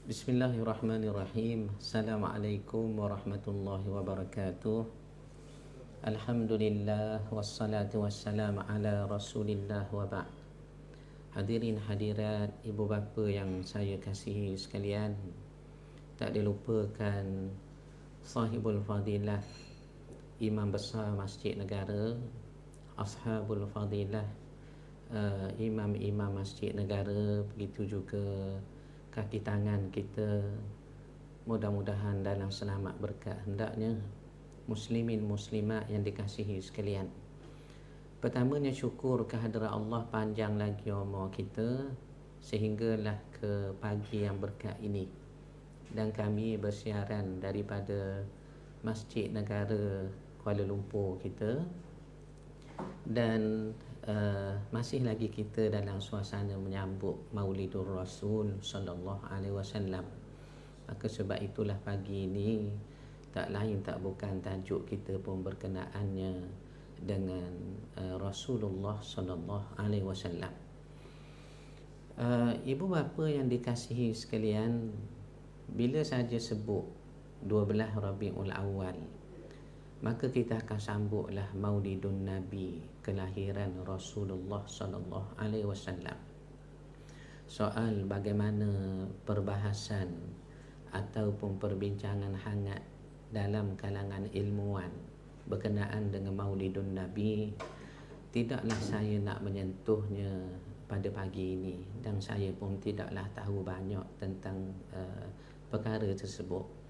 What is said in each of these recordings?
Bismillahirrahmanirrahim. Assalamualaikum warahmatullahi wabarakatuh. Alhamdulillah wassalatu wassalamu ala Rasulillah wa ba'd. Hadirin hadirat ibu bapa yang saya kasihi sekalian, tak dilupakan sahibul fadilah, imam besar Masjid Negara, ashabul fadilah, imam-imam Masjid Negara, begitu juga kaki tangan kita, mudah-mudahan dalam selamat berkat hendaknya, muslimin muslimat yang dikasihi sekalian. Pertamanya syukur kehadrat Allah, panjang lagi umur kita sehinggalah ke pagi yang berkat ini, dan kami bersiaran daripada Masjid Negara Kuala Lumpur kita, dan masih lagi kita dalam suasana menyambut Maulidur Rasul sallallahu alaihi wasallam. Maka sebab itulah pagi ini tak lain tak bukan tajuk kita pun berkenaannya dengan Rasulullah sallallahu alaihi wasallam. Ibu bapa yang dikasihi sekalian, bila saja sebut 12 Rabiul Awal, maka kita akan sambutlah Maulidun Nabi, kelahiran Rasulullah sallallahu alaihi wasallam. Soal bagaimana perbahasan ataupun perbincangan hangat dalam kalangan ilmuwan berkenaan dengan Maulidun Nabi, tidaklah saya nak menyentuhnya pada pagi ini, dan saya pun tidaklah tahu banyak tentang perkara tersebut.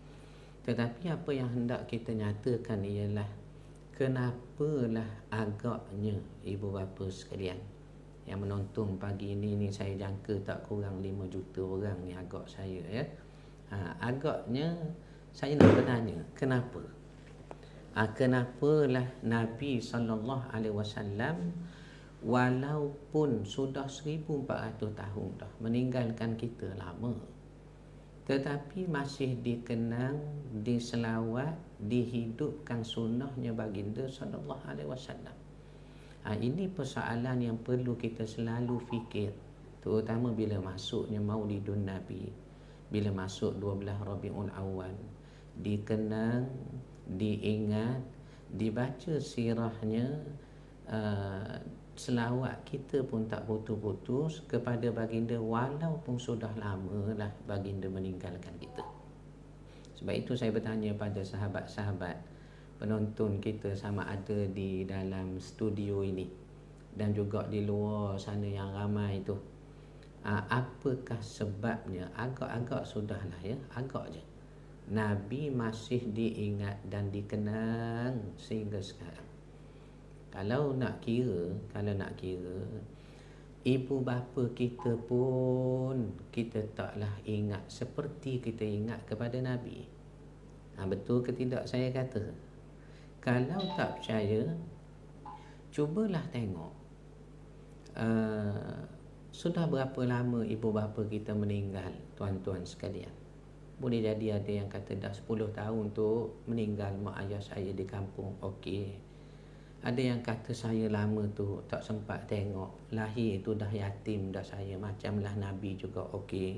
Tetapi apa yang hendak kita nyatakan ialah kenapalah agaknya ibu bapa sekalian yang menonton pagi ini saya jangka tak kurang 5 juta orang ni agak saya ya. Agaknya saya nak bertanya, kenapa? Kenapalah Nabi sallallahu alaihi wasallam walaupun sudah 1400 tahun dah meninggalkan kita lama, tetapi masih dikenang, diselawat, dihidupkan sunnahnya baginda sallallahu alaihi wasallam. Ini persoalan yang perlu kita selalu fikir, terutama bila masuknya Maulidun Nabi, bila masuk 12 Rabiul Awal, dikenang, diingat, dibaca sirahnya, selawat kita pun tak putus-putus kepada baginda walaupun sudah lama lah baginda meninggalkan kita. Sebab itu saya bertanya pada sahabat-sahabat penonton kita, sama ada di dalam studio ini dan juga di luar sana yang ramai itu, apakah sebabnya? Agak-agak sudahlah ya, agak je Nabi masih diingat dan dikenang sehingga sekarang. Kalau nak kira, ibu bapa kita pun kita taklah ingat seperti kita ingat kepada Nabi. Betul ke tidak saya kata? Kalau tak percaya, cubalah tengok sudah berapa lama ibu bapa kita meninggal, tuan-tuan sekalian. Boleh jadi ada yang kata dah 10 tahun tu meninggal mak ayah saya di kampung, okey. Ada yang kata saya lama tu tak sempat tengok, lahir tu dah yatim dah saya, macamlah Nabi juga, okey.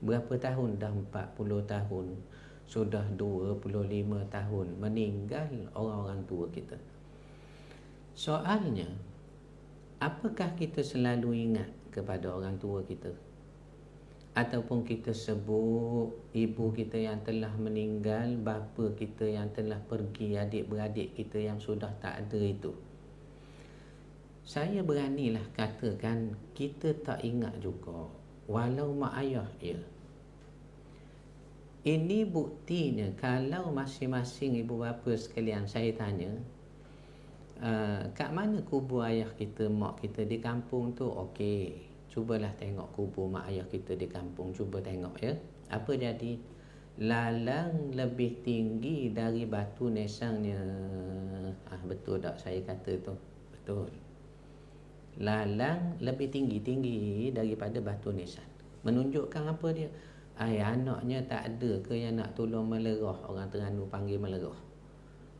Berapa tahun dah? 40 tahun, sudah 25 tahun meninggal orang-orang tua kita. Soalnya, apakah kita selalu ingat kepada orang tua kita? Ataupun kita sebut ibu kita yang telah meninggal, bapa kita yang telah pergi, adik-beradik kita yang sudah tak ada itu. Saya beranilah katakan kita tak ingat juga, walau mak ayah ya. Ini buktinya kalau masing-masing ibu bapa sekalian saya tanya, kat mana kubur ayah kita, mak kita di kampung tu, okey. Cubalah tengok kubur mak ayah kita di kampung, cuba tengok ya. Apa jadi? Lalang lebih tinggi dari batu nesangnya. Betul tak saya kata tu? Betul. Lalang lebih tinggi daripada batu nisan. Menunjukkan apa dia? Anaknya tak ada ke yang nak tolong melerah, orang Terengganu panggil melerah,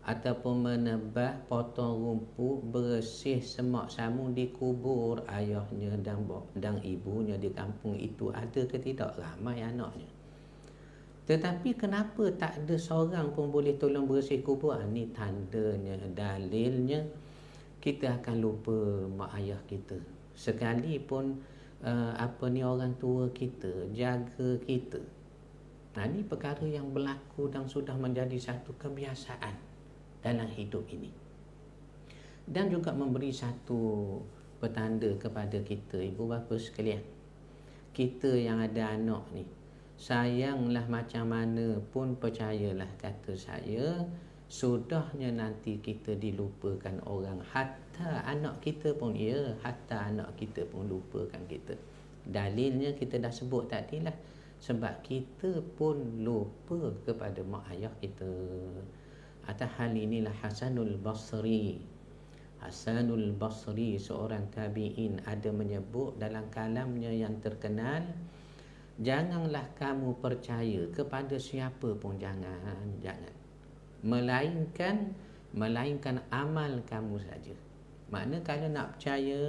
ataupun menebah, potong rumput, bersih semak samun di kubur ayahnya dan ibunya di kampung itu, ada ke tidak? Ramai anaknya. Tetapi kenapa tak ada seorang pun boleh tolong bersih kubur? Ni tandanya, dalilnya kita akan lupa mak ayah kita. Sekalipun orang tua kita jaga kita. Ini perkara yang berlaku dan sudah menjadi satu kebiasaan dalam hidup ini. Dan juga memberi satu petanda kepada kita, ibu bapa sekalian. Kita yang ada anak ni, sayanglah macam mana pun, percayalah kata saya, sudahnya nanti kita dilupakan orang. Hatta anak kita pun, hatta anak kita pun lupakan kita. Dalilnya kita dah sebut tadi lah, sebab kita pun lupa kepada mak ayah kita. Atas hal inilah Hasanul Basri, seorang tabi'in, ada menyebut dalam kalamnya yang terkenal, janganlah kamu percaya kepada siapa pun, jangan melainkan amal kamu saja. Makna kalau nak percaya,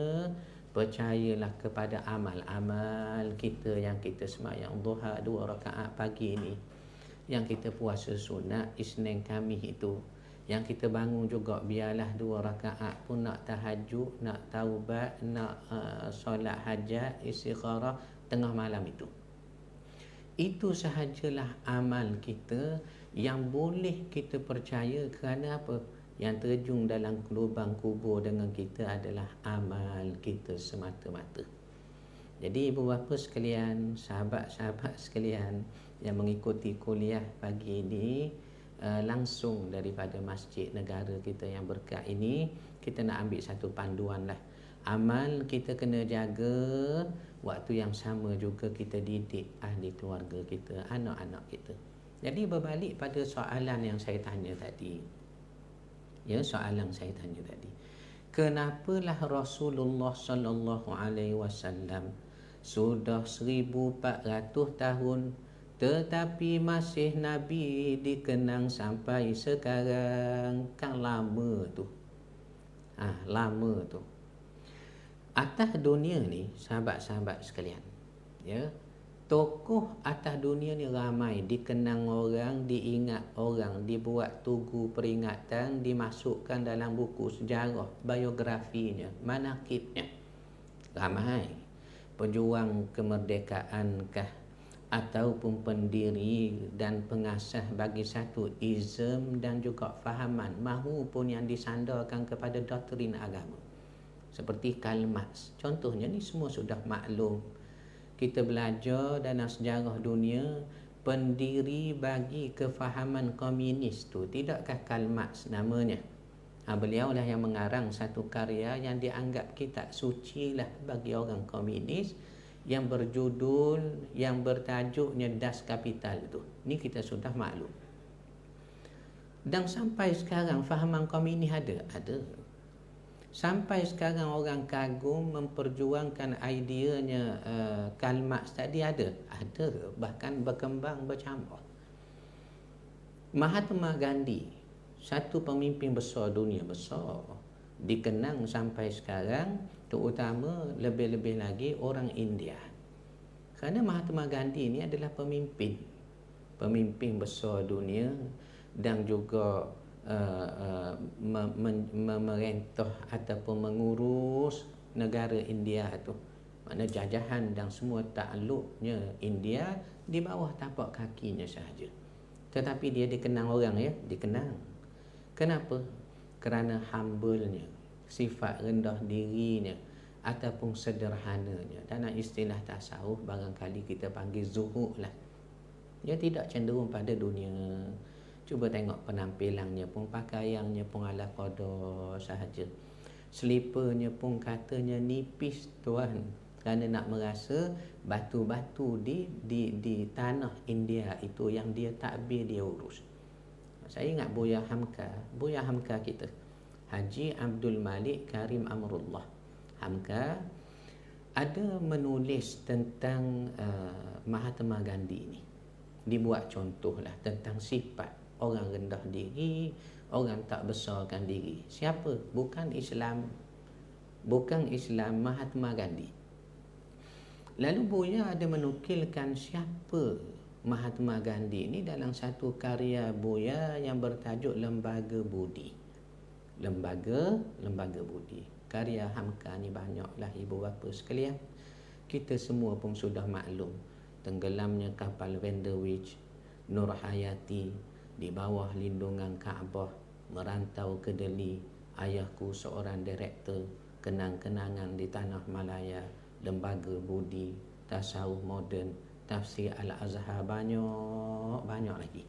percayalah kepada amal kita, yang kita sembahyang duha 2 rakaat pagi ni, yang kita puasa sunat Isnin Khamis itu, yang kita bangun juga biarlah 2 rakaat pun, nak tahajud, nak taubat, nak solat hajat, istikharah tengah malam itu sahajalah amal kita yang boleh kita percaya. Kerana apa? Yang terjun dalam lubang kubur dengan kita adalah amal kita semata-mata. Jadi ibu bapa sekalian, sahabat-sahabat sekalian yang mengikuti kuliah pagi ini langsung daripada Masjid Negara kita yang berkat ini, kita nak ambil satu panduan lah. Amal kita kena jaga, waktu yang sama juga kita didik ahli keluarga kita, anak-anak kita. Jadi berbalik pada soalan yang saya tanya tadi. Kenapalah Rasulullah sallallahu alaihi wasallam sudah 1400 tahun tetapi masih Nabi dikenang sampai sekarang? Kan lama tu. Atas dunia ni, sahabat-sahabat sekalian, tokoh atas dunia ni ramai, dikenang orang, diingat orang, dibuat tugu peringatan, dimasukkan dalam buku sejarah, biografinya, manaqibnya. Ramai. Pejuang kemerdekaan kah, ataupun pendiri dan pengasas bagi satu izm dan juga fahaman mahupun yang disandarkan kepada doktrin agama. Seperti Karl Marx. Contohnya ni semua sudah maklum. Kita belajar dalam sejarah dunia, pendiri bagi kefahaman komunis tu, tidakkah Karl Marx namanya? Beliau lah yang mengarang satu karya yang dianggap kitab suci lah bagi orang komunis, yang berjudul, yang bertajuknya Das Kapital tu. Ni kita sudah maklum. Dan sampai sekarang fahaman komunis ada. Sampai sekarang orang kagum memperjuangkan ideanya Karl Marx tadi ada, bahkan berkembang bercambah. Mahatma Gandhi, satu pemimpin besar dunia besar, dikenang sampai sekarang, terutama lebih-lebih lagi orang India. Kerana Mahatma Gandhi ini adalah pemimpin besar dunia dan juga memerintah ataupun mengurus negara India tu. Makna jajahan dan semua takluknya India di bawah tapak kakinya sahaja. Tetapi dia dikenang orang, dikenang. Kenapa? Kerana humble-nya, sifat rendah dirinya ataupun sederhananya. Dalam istilah tasawuf barangkali kita panggil zuhud lah. Dia tidak cenderung pada dunia. Cuba tengok penampilannya pun, pakaiannya pun ala qada sahaja. Slipernya pun katanya nipis tuan, kerana nak merasa batu-batu di tanah India itu yang dia takbir, dia urus. Saya ingat Buya Hamka kita, Haji Abdul Malik Karim Amrullah Hamka, ada menulis tentang Mahatma Gandhi ni. Dibuat contoh lah tentang sifat orang rendah diri, orang tak besarkan diri. Siapa? Bukan Islam Mahatma Gandhi. Lalu Buya ada menukilkan siapa Mahatma Gandhi ni dalam satu karya buya yang bertajuk Lembaga Budi. Lembaga Budi. Karya Hamka ni banyaklah ibu bapa sekalian. Kita semua pun sudah maklum tenggelamnya kapal Vanderwich, Nur Hayati di bawah lindungan Kaabah, merantau ke Delhi, ayahku seorang direktor, kenang-kenangan di Tanah Malaya, Lembaga Budi, tasawuf moden, tafsir Al-Azhar, banyak lagi.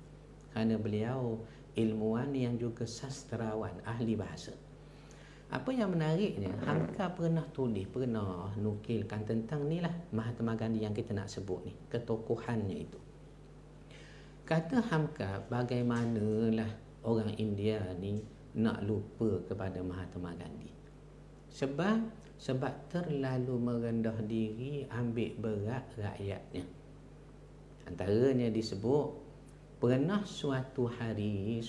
Kerana beliau ilmuwan yang juga sastrawan, ahli bahasa. Apa yang menariknya, Hamka pernah nukilkan tentang ni lah Mahatma Gandhi yang kita nak sebut ni, ketokohannya itu. Kata Hamka, bagaimanalah orang India ni nak lupa kepada Mahatma Gandhi. Sebab terlalu merendah diri, ambil berat rakyatnya. Antaranya disebut, pernah suatu hari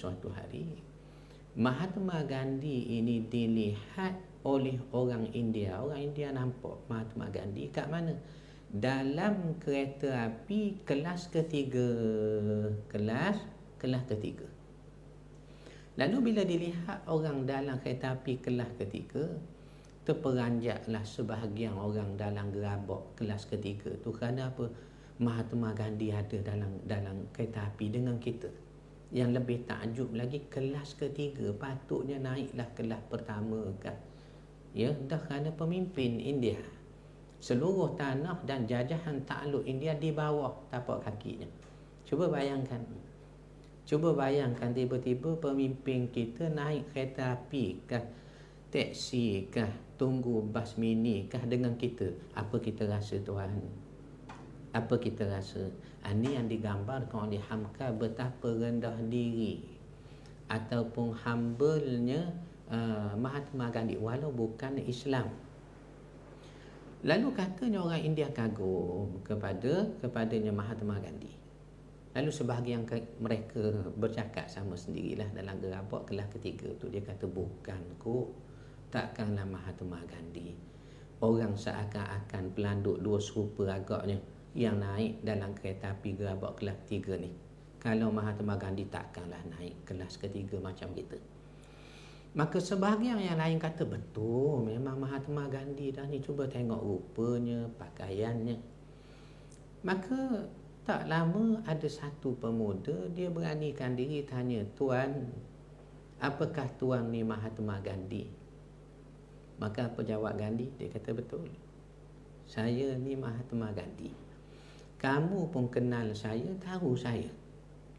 Mahatma Gandhi ini dilihat oleh orang India. Orang India nampak Mahatma Gandhi kat mana? Dalam kereta api kelas ketiga. Kelas ketiga. Lalu bila dilihat orang dalam kereta api kelas ketiga, terperanjatlah sebahagian orang dalam gerabak kelas ketiga tu. Kerana apa? Mahatma Gandhi ada dalam kereta api dengan kita. Yang lebih takjub lagi, kelas ketiga, patutnya naiklah kelas pertama kan. Ya, dah kerana pemimpin India. Seluruh tanah dan jajahan takluk India di bawah tapak kakinya. Cuba bayangkan tiba-tiba pemimpin kita naik kereta api kah, teksi kah, tunggu bas mini kah dengan kita. Apa kita rasa, Tuhan? Apa kita rasa? Ini yang digambarkan oleh Hamka, betapa rendah diri ataupun humble-nya Mahatma Gandhi walau bukan Islam. Lalu katanya orang India kagum kepadanya Mahatma Gandhi. Lalu sebahagian mereka bercakap sama sendirilah dalam gerabak kelas ketiga tu. Dia kata, bukan kok, takkanlah Mahatma Gandhi. Orang seakan-akan pelanduk dua serupa agaknya yang naik dalam kereta api gerabak kelas ketiga ni. Kalau Mahatma Gandhi takkanlah naik kelas ketiga macam kita. Maka sebahagian yang lain kata, betul, memang Mahatma Gandhi dah ni, cuba tengok rupanya, pakaiannya. Maka tak lama ada satu pemuda, dia beranikan diri tanya, Tuan, apakah Tuan ni Mahatma Gandhi? Maka apa jawab Gandhi? Dia kata, betul, saya ni Mahatma Gandhi. Kamu pun kenal saya, tahu saya.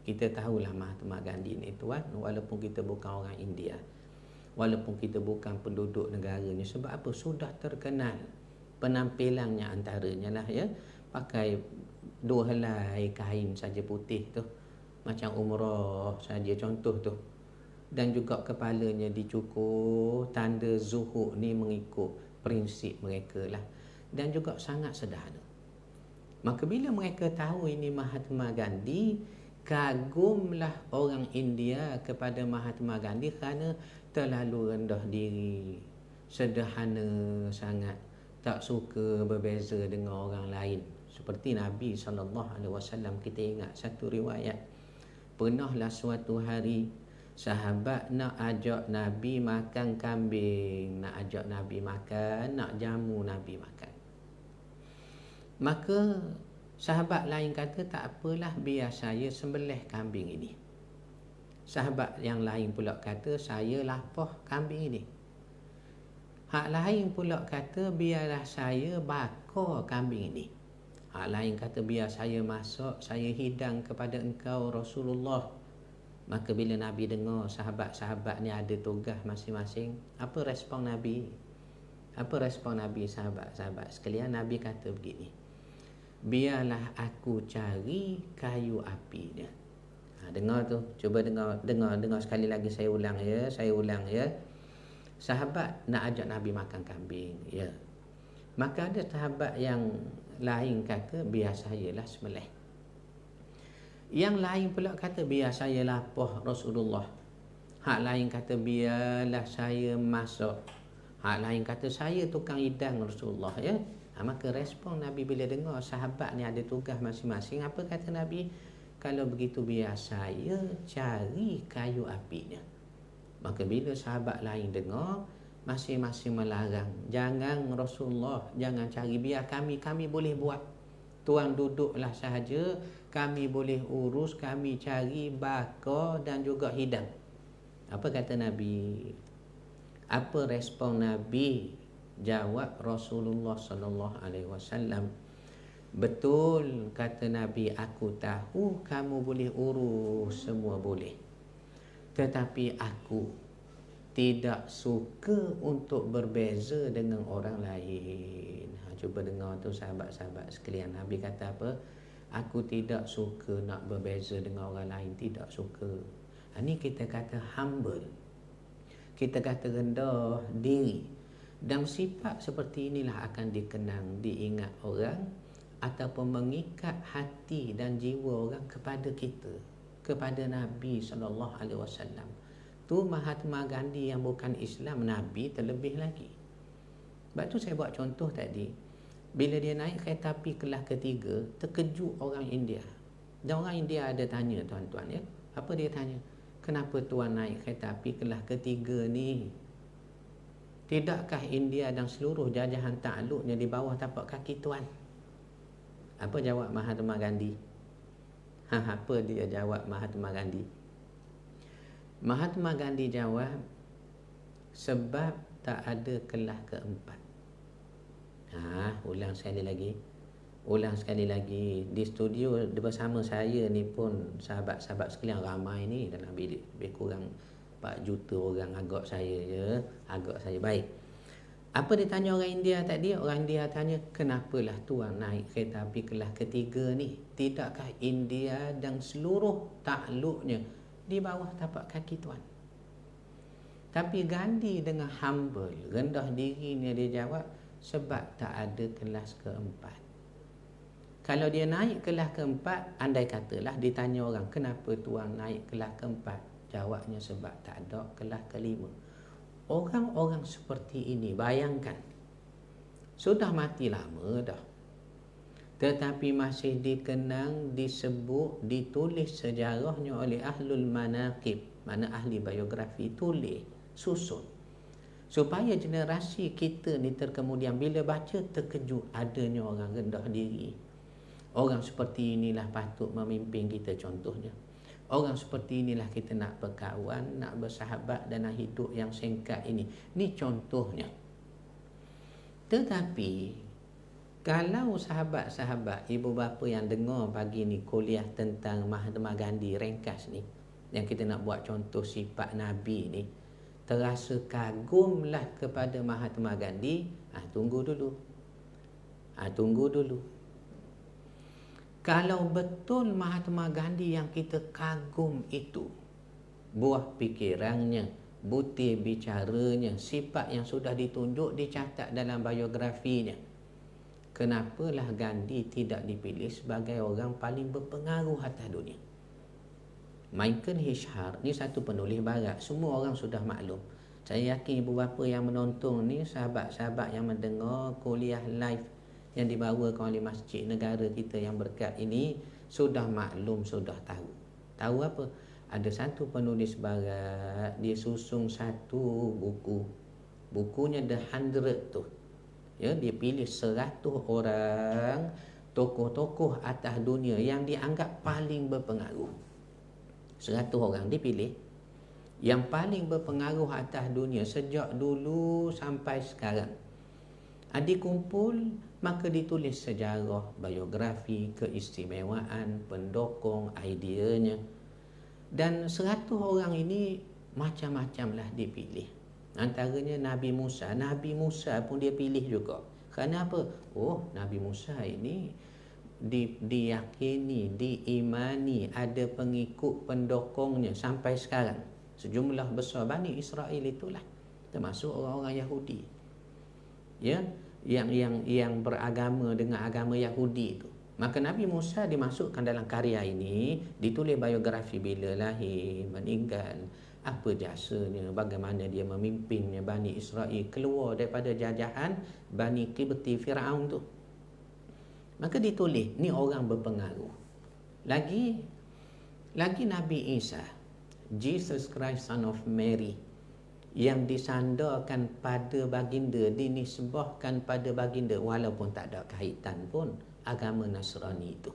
Kita tahulah Mahatma Gandhi ni, Tuan, walaupun kita bukan orang India, walaupun kita bukan penduduk negaranya. Sebab apa? Sudah terkenal penampilannya, antaranya lah ya, pakai dua helai kain saja putih tu, macam umrah saja contoh tu. Dan juga kepalanya dicukur, tanda zuhud ni mengikut prinsip mereka lah. Dan juga sangat sederhana. Maka bila mereka tahu ini Mahatma Gandhi, kagumlah orang India kepada Mahatma Gandhi kerana terlalu rendah diri, sederhana sangat, tak suka berbeza dengan orang lain. Seperti Nabi SAW, kita ingat satu riwayat. Pernahlah suatu hari sahabat nak ajak Nabi makan kambing, nak jamu Nabi makan. Maka sahabat lain kata, tak apalah, biar saya sembelih kambing ini. Sahabat yang lain pula kata, saya lapah kambing ini. Hak lain pula kata, biarlah saya bakar kambing ini. Hak lain kata, biar saya masak, saya hidang kepada engkau Rasulullah. Maka bila Nabi dengar sahabat-sahabat ni ada tugas masing-masing, apa respon Nabi? Apa respon Nabi, sahabat-sahabat sekalian? Nabi kata begini, biarlah aku cari kayu api dia. Dengar tu, cuba dengar sekali lagi, saya ulang ya. Sahabat nak ajak Nabi makan kambing, ya. Maka ada sahabat yang lain kata, biar sayalah sembelih. Yang lain pula kata, biar saya lapah Rasulullah. Hak lain kata, biarlah saya masak. Hak lain kata, saya tukang hidang Rasulullah, ya. Maka respon Nabi bila dengar sahabat ni ada tugas masing-masing, apa kata Nabi? Kalau begitu biar saya cari kayu apinya. Maka bila sahabat lain dengar, masing-masing melarang, jangan Rasulullah, jangan cari, biar kami boleh buat. Tuan duduklah sahaja, kami boleh urus, kami cari bakar dan juga hidang. Apa kata Nabi? Apa respon Nabi? Jawab Rasulullah sallallahu alaihi wasallam, betul kata Nabi, aku tahu kamu boleh urus, semua boleh. Tetapi aku tidak suka untuk berbeza dengan orang lain. Cuba dengar tu sahabat-sahabat sekalian. Nabi kata apa? Aku tidak suka nak berbeza dengan orang lain. Tidak suka. Ini kita kata humble. Kita kata rendah diri. Dan sifat seperti inilah akan dikenang, diingat orang, ataupun mengikat hati dan jiwa orang kepada kita, kepada Nabi SAW. Tu Mahatma Gandhi yang bukan Islam, Nabi terlebih lagi. Sebab tu saya buat contoh tadi, bila dia naik kereta api kelas ketiga, terkejut orang India. Dan orang India ada tanya tuan-tuan ya, apa dia tanya? Kenapa tuan naik kereta api kelas ketiga ni? Tidakkah India dan seluruh jajahan takluknya di bawah tapak kaki tuan? Apa jawab Mahatma Gandhi? Apa dia jawab Mahatma Gandhi? Mahatma Gandhi jawab, sebab tak ada kelas keempat. Ulang sekali lagi. Di studio bersama saya ni pun sahabat-sahabat sekalian ramai ni, dalam lebih kurang 4 juta orang agak saya. Baik. Apa dia tanya orang India tadi? Orang India tanya, kenapalah tuan naik kereta api kelas ketiga ni? Tidakkah India dan seluruh takluknya di bawah tapak kaki tuan? Tapi Gandhi dengan humble, rendah diri ni dia jawab, sebab tak ada kelas keempat. Kalau dia naik kelas keempat, andai katalah ditanya orang, kenapa tuan naik kelas keempat? Jawabnya, sebab tak ada kelas kelima. Orang-orang seperti ini, bayangkan, sudah mati lama dah, tetapi masih dikenang, disebut, ditulis sejarahnya oleh ahlul manaqib, mana ahli biografi, tulis, susun, supaya generasi kita ni terkemudian bila baca terkejut adanya orang rendah diri. Orang seperti inilah patut memimpin kita contohnya. Orang seperti inilah kita nak berkawan, nak bersahabat dan nak hidup yang singkat ini. Ini contohnya. Tetapi kalau sahabat-sahabat, ibu bapa yang dengar pagi ni kuliah tentang Mahatma Gandhi ringkas ni, yang kita nak buat contoh sifat Nabi ni, terasa kagumlah kepada Mahatma Gandhi, tunggu dulu. Kalau betul Mahatma Gandhi yang kita kagum itu, buah fikirannya, butir bicaranya, sifat yang sudah ditunjuk, dicatat dalam biografinya, kenapalah Gandhi tidak dipilih sebagai orang paling berpengaruh atas dunia? Michael Hishar ni satu penulis barat, semua orang sudah maklum. Saya yakin ibu bapa yang menonton ni, sahabat-sahabat yang mendengar kuliah live yang dibawakan oleh Masjid Negara kita yang berkat ini, sudah maklum, sudah tahu. Tahu apa? Ada satu penulis barat, dia susung satu buku. Bukunya The 100 tu. Ya, dia pilih 100 orang tokoh-tokoh atas dunia yang dianggap paling berpengaruh. 100 orang dipilih yang paling berpengaruh atas dunia sejak dulu sampai sekarang. Dikumpul, maka ditulis sejarah, biografi, keistimewaan, pendokong, ideanya. Dan 100 orang ini macam-macamlah dipilih. Antaranya Nabi Musa. Nabi Musa pun dia pilih juga. Kerana apa? Nabi Musa ini diyakini, diimani, ada pengikut pendokongnya sampai sekarang. Sejumlah besar Bani Israel itulah, termasuk orang-orang Yahudi. Ya, yang beragama dengan agama Yahudi itu. Maka Nabi Musa dimasukkan dalam karya ini, ditulis biografi bila lahir, meninggal, apa jasanya, bagaimana dia memimpinnya Bani Israel keluar daripada jajahan Bani Qibti Fir'aun tu. Maka ditulis, ni orang berpengaruh. Lagi Nabi Isa, Jesus Christ Son of Mary, yang disandarkan pada baginda, dinisbahkan pada baginda, walaupun tak ada kaitan pun agama Nasrani itu.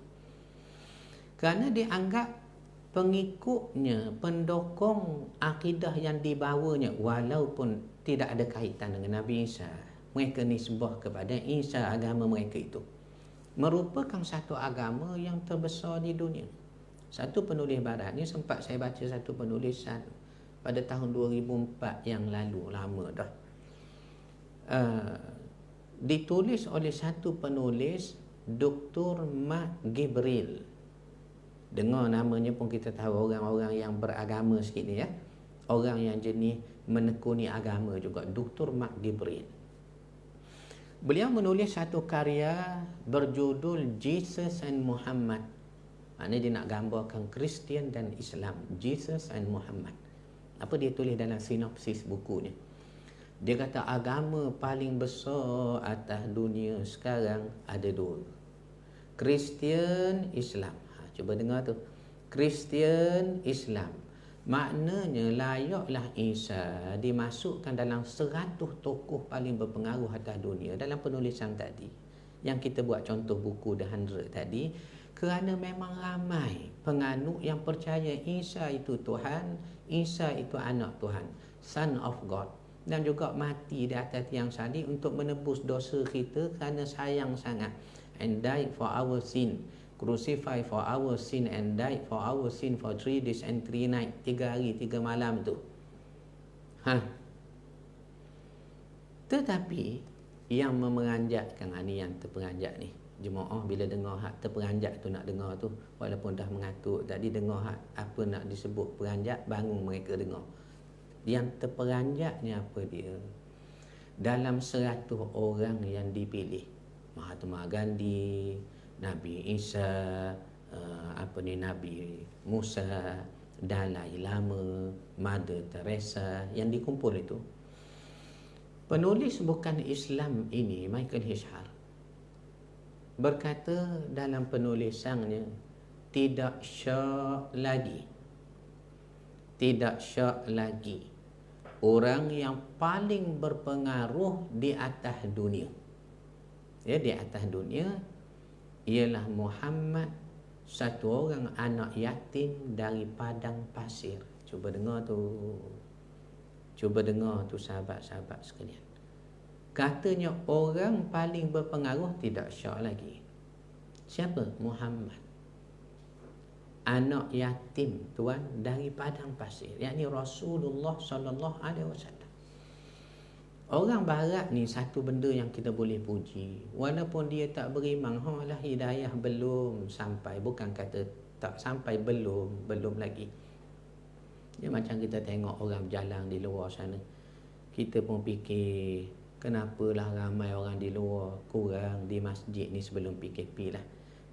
Kerana dianggap pengikutnya, pendukung akidah yang dibawanya, walaupun tidak ada kaitan dengan Nabi Isa, mereka nisbah kepada Isa, agama mereka itu merupakan satu agama yang terbesar di dunia. Satu penulis barat ni, sempat saya baca satu penulisan pada tahun 2004 yang lalu, lama dah, ditulis oleh satu penulis, Dr. Mark Gabriel. Dengar namanya pun kita tahu orang-orang yang beragama sikit ni, ya, orang yang jenis menekuni agama juga, Dr. Mark Gabriel. Beliau menulis satu karya berjudul Jesus and Muhammad. Maknanya dia nak gambarkan Kristian dan Islam, Jesus and Muhammad. Apa dia tulis dalam sinopsis bukunya? Dia kata agama paling besar atas dunia sekarang ada dua, Kristian, Islam. Cuba dengar tu, Kristian, Islam. Maknanya layaklah Isa dimasukkan dalam 100 tokoh paling berpengaruh atas dunia dalam penulisan tadi yang kita buat contoh buku The 100 tadi, kerana memang ramai penganut yang percaya Isa itu Tuhan, Isa itu anak Tuhan, Son of God, dan juga mati di atas tiang salib untuk menebus dosa kita kerana sayang sangat, and died for our sin, crucified for our sin and died for our sin for 3 days and 3 nights, 3 hari 3 malam tu. Tetapi yang memeranjatkan, ni yang terperanjat ni, jemaah bila dengar hak terperanjat tu, nak dengar tu walaupun dah mengatuk tadi, dengar hak apa nak disebut peranjat, bangun mereka dengar. Yang terperanjatnya apa dia? Dalam 100 orang yang dipilih, Mahatma Gandhi, Nabi Isa, Nabi Musa, Dalai Lama, Mother Teresa yang dikumpul itu, penulis bukan Islam ini, Michael Hishar, berkata dalam penulisannya, tidak syak lagi orang yang paling berpengaruh di atas dunia, ya, di atas dunia, ialah Muhammad, satu orang anak yatim dari padang pasir. Cuba dengar tu sahabat-sahabat sekalian. Katanya orang paling berpengaruh tidak syak lagi. Siapa? Muhammad, anak yatim tuan dari padang pasir, yakni Rasulullah sallallahu alaihi wasallam. Orang barat ni satu benda yang kita boleh puji, walaupun dia tak beriman, lah hidayah belum sampai, bukan kata tak sampai, belum lagi. Dia macam kita tengok orang berjalan di luar sana, kita pun fikir kenapalah ramai orang di luar kurang di masjid ni sebelum PKP lah.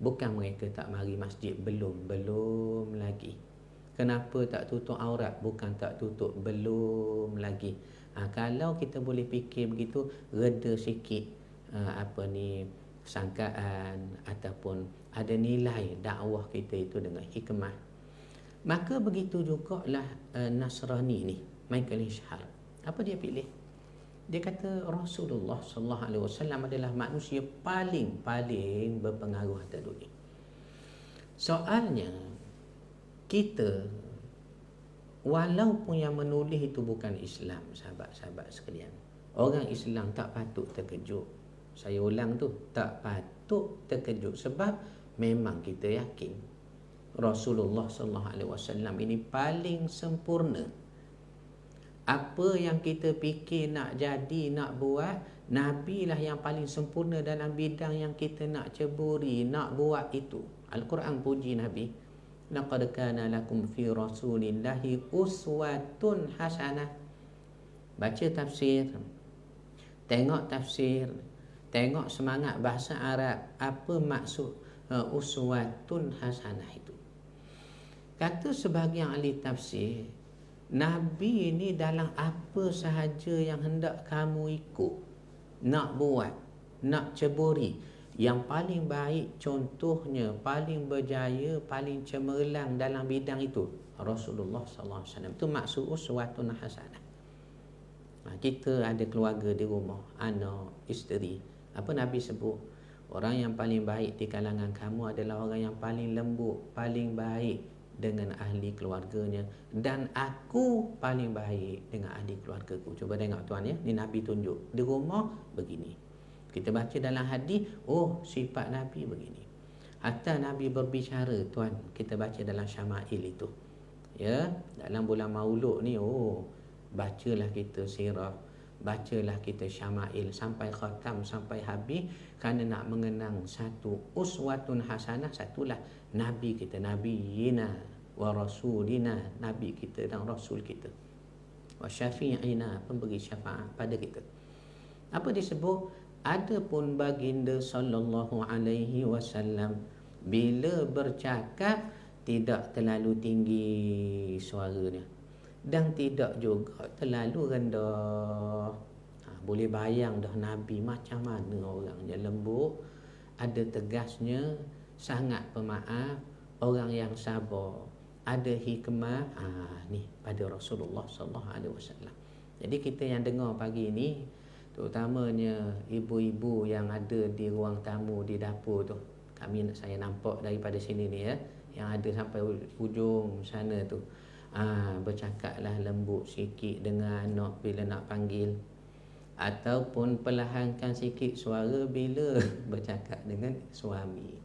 Bukan mereka tak mari masjid, belum lagi. Kenapa tak tutup aurat? Bukan tak tutup, belum lagi. Kalau kita boleh fikir begitu, reda sikit sangkaan ataupun ada nilai dakwah kita itu dengan hikmah. Maka begitu jugalah Nasrani ni, Michael Hishar. Apa dia pilih? Dia kata Rasulullah sallallahu alaihi wasallam adalah manusia paling berpengaruh atas dunia. Soalnya kita, walaupun yang menulis itu bukan Islam, sahabat-sahabat sekalian, orang Islam tak patut terkejut. Saya ulang tu, tak patut terkejut, sebab memang kita yakin Rasulullah sallallahu alaihi wasallam ini paling sempurna. Apa yang kita fikir nak jadi, nak buat, Nabi lah yang paling sempurna dalam bidang yang kita nak ceburi, nak buat itu. Al-Quran puji Nabi, laqad kana lakum fi rasulillahi uswatun hasanah. Baca tafsir, tengok tafsir, tengok semangat bahasa Arab, apa maksud uswatun hasanah itu. Kata sebahagian ahli tafsir, Nabi ni dalam apa sahaja yang hendak kamu ikut, nak buat, nak ceburi, yang paling baik contohnya, paling berjaya, paling cemerlang dalam bidang itu Rasulullah sallallahu alaihi wasallam. Itu maksud uswatun hasanah. Kita ada keluarga di rumah, anak, isteri. Apa Nabi sebut? Orang yang paling baik di kalangan kamu adalah orang yang paling lembut, paling baik dengan ahli keluarganya, dan aku paling baik dengan ahli keluargaku. Cuba tengok tuan ya, ni Nabi tunjuk di rumah begini. Kita baca dalam hadis, oh sifat Nabi begini. Hatta Nabi berbicara tuan, kita baca dalam Syama'il itu. Ya, dalam bulan Maulud ni, oh bacalah kita sirah, bacalah kita Syama'il sampai khatam, sampai habis, kerana nak mengenang satu uswatun hasanah, satulah Nabi kita, Nabiyina wa Rasulina, Nabi kita dan Rasul kita, wa syafi'ina, pemberi syafaat pada kita. Apa disebut? Adapun baginda sallallahu alaihi wasallam bila bercakap tidak terlalu tinggi suaranya dan tidak juga terlalu rendah. Boleh bayang dah Nabi macam mana orangnya, lembut, ada tegasnya, sangat pemaaf, orang yang sabar, ada hikmah. Ni pada Rasulullah sallallahu alaihi wasallam. Jadi kita yang dengar pagi ini, terutamanya ibu-ibu yang ada di ruang tamu, di dapur tu, saya nampak daripada sini ni ya, yang ada sampai ujung sana tu, bercakaplah lembut sikit dengan anak bila nak panggil, ataupun perlahankan sikit suara bila bercakap dengan suami.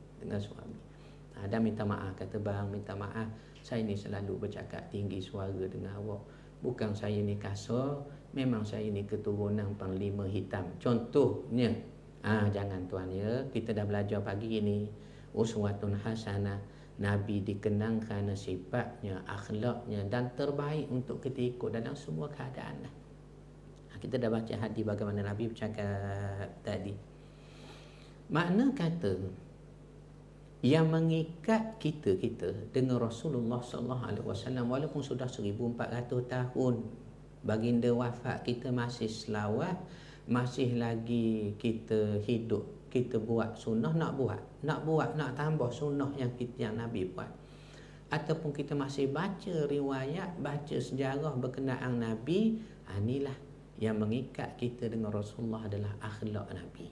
Dan minta maaf, kata bang, minta maaf, saya ni selalu bercakap tinggi suara dengan awak. Bukan saya ni kasar, memang saya ni keturunan panglima hitam. Contohnya, jangan tuan ya, kita dah belajar pagi ini uswatun hasanah. Nabi dikenang kerana sifatnya, akhlaknya, dan terbaik untuk kita ikut dalam semua keadaan. Kita dah baca hadis bagaimana Nabi bercakap tadi. Makna kata yang mengikat kita dengan Rasulullah sallallahu alaihi wasallam, walaupun sudah 1400 tahun baginda wafat, kita masih selawat, masih lagi kita hidup, kita buat sunnah, nak tambah sunnah yang Nabi buat, ataupun kita masih baca riwayat, baca sejarah berkenaan Nabi. Inilah yang mengikat kita dengan Rasulullah adalah akhlak Nabi.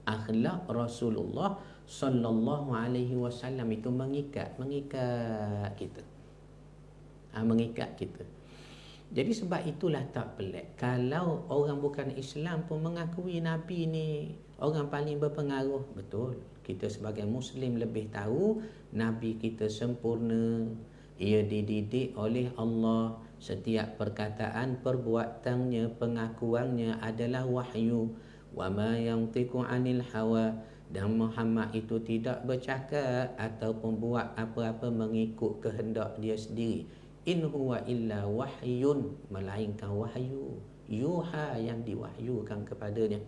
Akhlak Rasulullah sallallahu alaihi wasallam itu mengikat kita. Mengikat kita. Jadi sebab itulah tak pelik kalau orang bukan Islam pun mengakui Nabi ni orang paling berpengaruh. Betul, kita sebagai Muslim lebih tahu Nabi kita sempurna. Ia dididik oleh Allah. Setiap perkataan, perbuatannya, pengakuannya adalah wahyu. Wa ma yantiqu 'anil hawa. Dan Muhammad itu tidak bercakap ataupun buat apa-apa mengikut kehendak dia sendiri. In huwa illa wahyun, melainkan wahyu, yuha, yang diwahyukan kepadanya.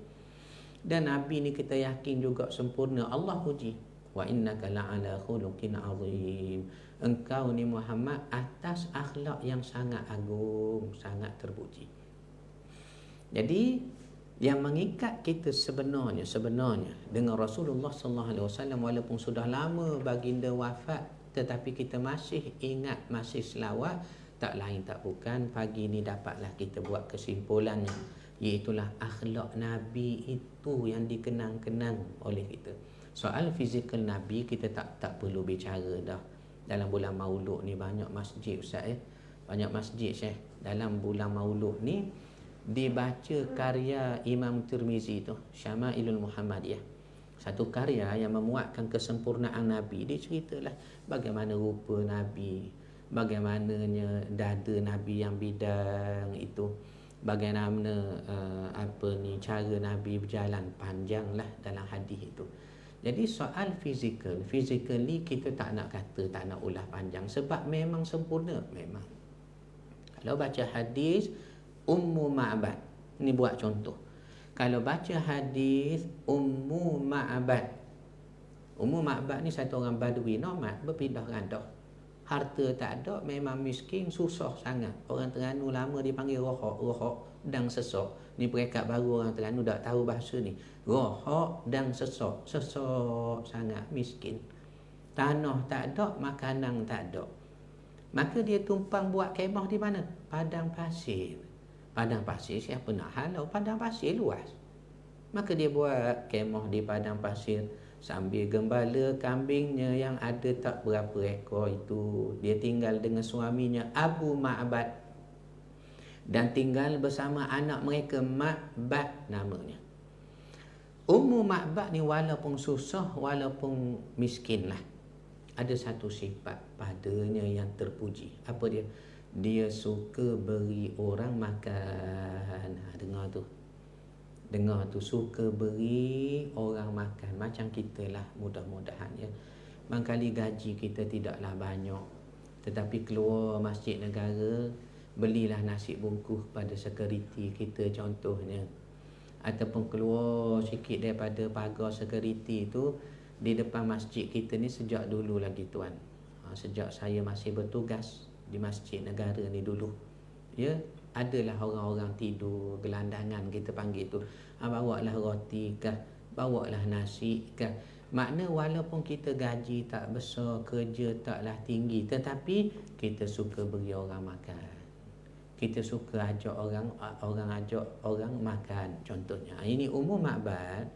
Dan Nabi ni kita yakin juga sempurna. Allah puji, wa innaka la'ala khuluqin azim. Engkau ni Muhammad atas akhlak yang sangat agung, sangat terpuji. Jadi yang mengikat kita sebenarnya dengan Rasulullah sallallahu alaihi wasallam, walaupun sudah lama baginda wafat, tetapi kita masih ingat, masih selawat, tak lain tak bukan pagi ni dapatlah kita buat kesimpulannya, iaitulah akhlak Nabi itu yang dikenang-kenang oleh kita. Soal fizikal Nabi kita tak perlu bicara dah. Dalam bulan Maulud ni banyak masjid Ustaz ya. Banyak masjid Syekh. Dalam bulan Maulud ni dibaca karya Imam Tirmizi tu, Syama'ilul Muhammadiyah. Satu karya yang memuatkan kesempurnaan Nabi. Dia ceritalah bagaimana rupa Nabi, bagaimananya dada Nabi yang bidang itu, bagaimana cara Nabi berjalan, panjanglah dalam hadis itu. Jadi soal physically kita tak nak kata, tak nak ulah panjang, sebab memang sempurna. Memang kalau baca hadis Ummu Ma'bad, ni buat contoh, kalau baca hadis Ummu Ma'bad ni satu orang badui nomad, berpindah randah. Harta tak ada, memang miskin, susah sangat. Orang Terengganu lama dipanggil rohok dan sesok. Ni perekat baru orang Terengganu tak tahu bahasa ni. Rohok dan sesok sangat, miskin. Tanah tak ada, makanan tak ada. Maka dia tumpang buat kemah di mana? Padang pasir. Padang pasir siapa nak halau? Padang pasir luas. Maka dia buat kemah di padang pasir sambil gembala kambingnya yang ada tak berapa ekor itu. Dia tinggal dengan suaminya Abu Ma'bad dan tinggal bersama anak mereka Ma'bad namanya. Ummu Ma'bad ni walaupun susah, walaupun miskin lah, ada satu sifat padanya yang terpuji. Apa dia? Dia suka beri orang makan. Dengar tu, suka beri orang makan. Macam kita lah, mudah-mudahan ya. Mangkali gaji kita tidaklah banyak, tetapi keluar masjid negara, belilah nasi bungkus pada security kita contohnya. Ataupun keluar sikit daripada pagar security tu, di depan masjid kita ni sejak dulu lagi tuan. Sejak saya masih bertugas di masjid negara ni dulu, ya, adalah orang-orang tidur gelandangan kita panggil tu. Bawalah roti kah, bawalah nasi kah. Makna walaupun kita gaji tak besar, kerja taklah tinggi, tetapi kita suka beri orang makan. Kita suka ajak orang makan contohnya. Ini Ummu Ma'bad.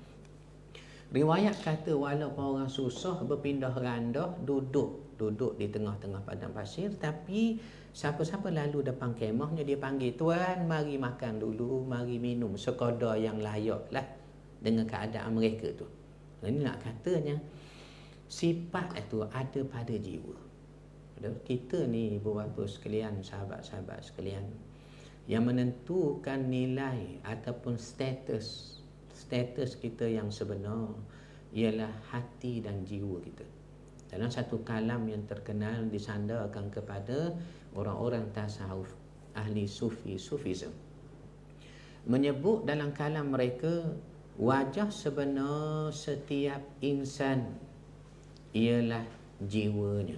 Riwayat kata walaupun orang susah berpindah randah, duduk di tengah-tengah padang pasir, tapi siapa-siapa lalu depan kemahnya dia panggil, tuan mari makan dulu, mari minum sekadar yang layak lah dengan keadaan mereka tu. Ini nak katanya sifat itu ada pada jiwa. Kita ni beberapa sekalian, sahabat-sahabat sekalian, yang menentukan nilai ataupun status kita yang sebenar ialah hati dan jiwa kita. Dalam satu kalam yang terkenal disandarkan kepada orang-orang tasawuf, ahli sufism, menyebut dalam kalam mereka, wajah sebenar setiap insan ialah jiwanya.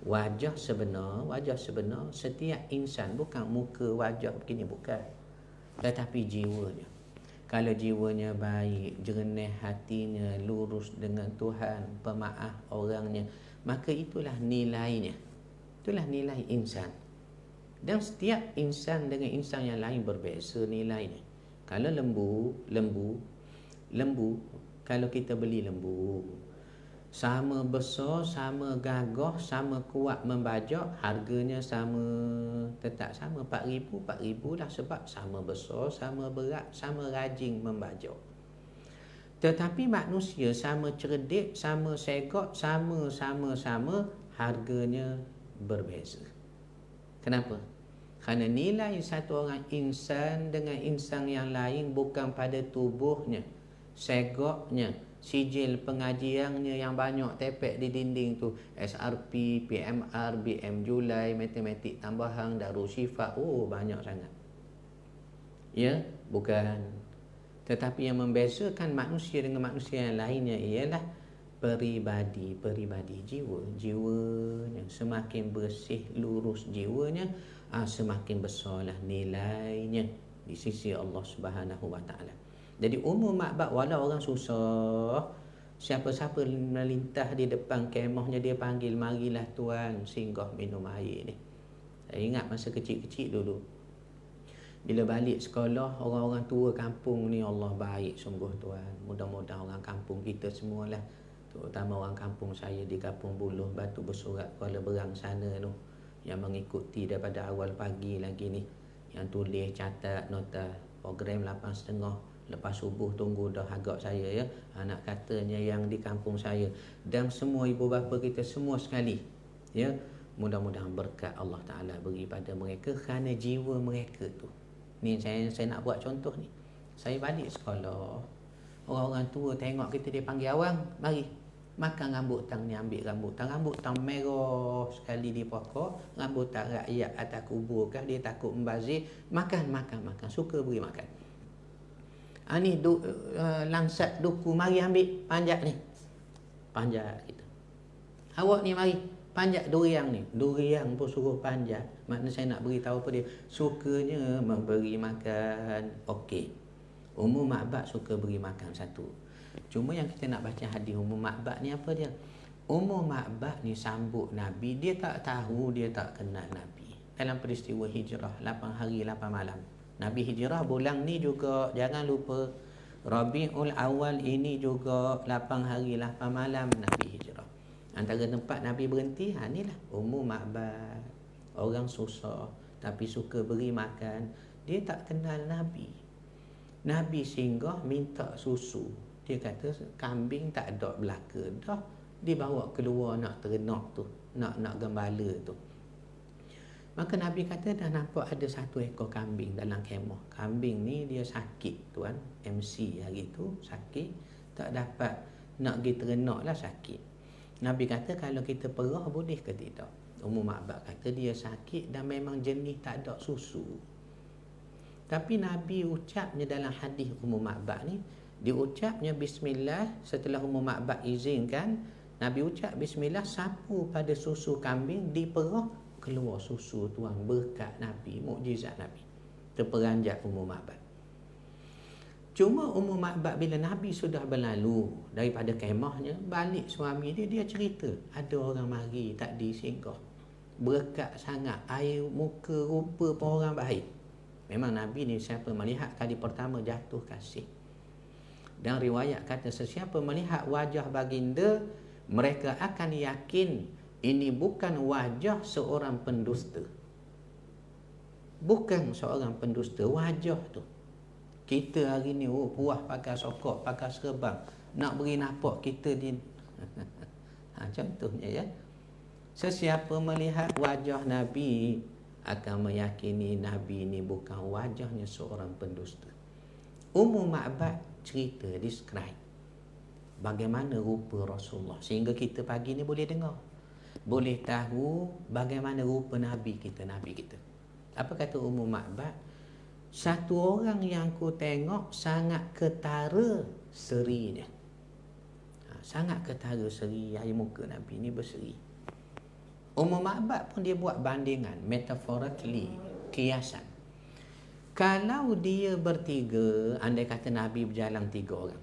Wajah sebenar setiap insan, bukan muka wajah begini, bukan, tetapi jiwanya. Kalau jiwanya baik, jernih hatinya, lurus dengan Tuhan, pemaaf orangnya, maka itulah nilainya. Itulah nilai insan. Dan setiap insan dengan insan yang lain berbeza nilainya. Kalau lembu, kalau kita beli lembu, sama besar, sama gagah, sama kuat membajak, harganya sama, tetap sama, 4,000 lah, sebab sama besar, sama berat, sama rajin membajak. Tetapi manusia sama cerdik, sama segak, sama, harganya berbeza. Kenapa? Kerana nilai satu orang insan dengan insan yang lain bukan pada tubuhnya, segaknya, sijil pengajiannya yang banyak tepek di dinding tu, SRP, PMR, BM Julai, matematik tambahan, Darushifa, banyak sangat. Ya, bukan. Tetapi yang membezakan manusia dengan manusia yang lainnya ialah peribadi, jiwanya. Semakin bersih, lurus jiwanya, semakin besarlah nilainya di sisi Allah Subhanahu Wa Taala. Jadi Ummu Ma'bad, walau orang susah, siapa-siapa melintas di depan kemahnya dia panggil, marilah tuan singgah minum air ni. Saya ingat masa kecil-kecil dulu, bila balik sekolah, orang-orang tua kampung ni, Allah baik sungguh tuan. Mudah-mudahan orang kampung kita semualah, terutama orang kampung saya di Kampung Buluh, Batu Bersurat, Kuala Berang sana tu, yang mengikuti daripada awal pagi lagi ni, yang tulis, catat, nota program 8.30, lepas subuh tunggu dah agak saya ya, anak katanya yang di kampung saya, dan semua ibu bapa kita semua sekali ya, mudah-mudahan berkat Allah Ta'ala beri pada mereka kerana jiwa mereka tu. Ni saya nak buat contoh ni. Saya balik sekolah, orang-orang tua tengok kita, dia panggil, awang mari makan rambutan ni, ambil rambutan merah sekali di pokok, rambutan rakyat atas kubur kah, dia takut membazir, makan, suka beri makan. Ni langsat duku, mari ambil panjat ni, panjat kita. Awak ni mari Panjat duriang ni, duriang pun suruh panjat. Maknanya saya nak beritahu apa dia? Sukanya memberi makan. Okey. Ummu Ma'bad suka beri makan satu. Cuma yang kita nak baca hadis Ummu Ma'bad ni apa dia? Ummu Ma'bad ni sambut Nabi, dia tak tahu, dia tak kenal Nabi. Dalam peristiwa hijrah 8 hari 8 malam. Nabi hijrah bulan ni juga, jangan lupa Rabiul Awal ini juga 8 hari 8 malam Nabi hijrah. Antara tempat Nabi berhenti, inilah Ummu Ma'bad. Orang susah tapi suka beri makan. Dia tak kenal Nabi. Nabi singgah minta susu. Dia kata kambing tak ada belaka dah. Dibawa keluar nak ternak tu, nak gembala tu. Maka Nabi kata dah nampak ada 1 ekor kambing dalam kemah. Kambing ni dia sakit tuan, MC hari tu sakit, tak dapat nak pergi ternak lah, sakit. Nabi kata kalau kita perah boleh ke tidak? Ummu Ma'bad kata dia sakit dan memang jenis tak ada susu. Tapi Nabi ucapnya dalam hadis Ummu Ma'bad ni, diucapnya bismillah. Setelah Ummu Ma'bad izinkan, Nabi ucap bismillah, sapu pada susu kambing, diperah, keluar susu tuan. Berkat Nabi, mukjizat Nabi. Terperanjat Ummu Ma'bad. Cuma Ummu Ma'bad bila Nabi sudah berlalu daripada kemahnya, balik suami dia cerita, ada orang mari tadi singgah. Berkat sangat, air muka rupa pun orang baik. Memang Nabi ni siapa melihat kali pertama jatuh kasih. Dan riwayat kata sesiapa melihat wajah baginda, mereka akan yakin ini bukan wajah seorang pendusta. Bukan seorang pendusta, wajah tu. Kita hari ni puas pakai sokok, pakai serban, nak beri nampak kita di contohnya ya. Sesiapa melihat wajah Nabi akan meyakini Nabi ini bukan wajahnya seorang pendusta. Ummu Ma'bad cerita, describe bagaimana rupa Rasulullah sehingga kita pagi ni boleh dengar, boleh tahu bagaimana rupa Nabi kita. Apa kata Ummu Ma'bad? Satu orang yang ku tengok sangat ketara seri dia. Sangat ketara seri, air muka Nabi ni berseri. Ummu Ma'bad pun dia buat bandingan, metaphorically, kiasan. Kalau dia bertiga, andai kata Nabi berjalan 3 orang,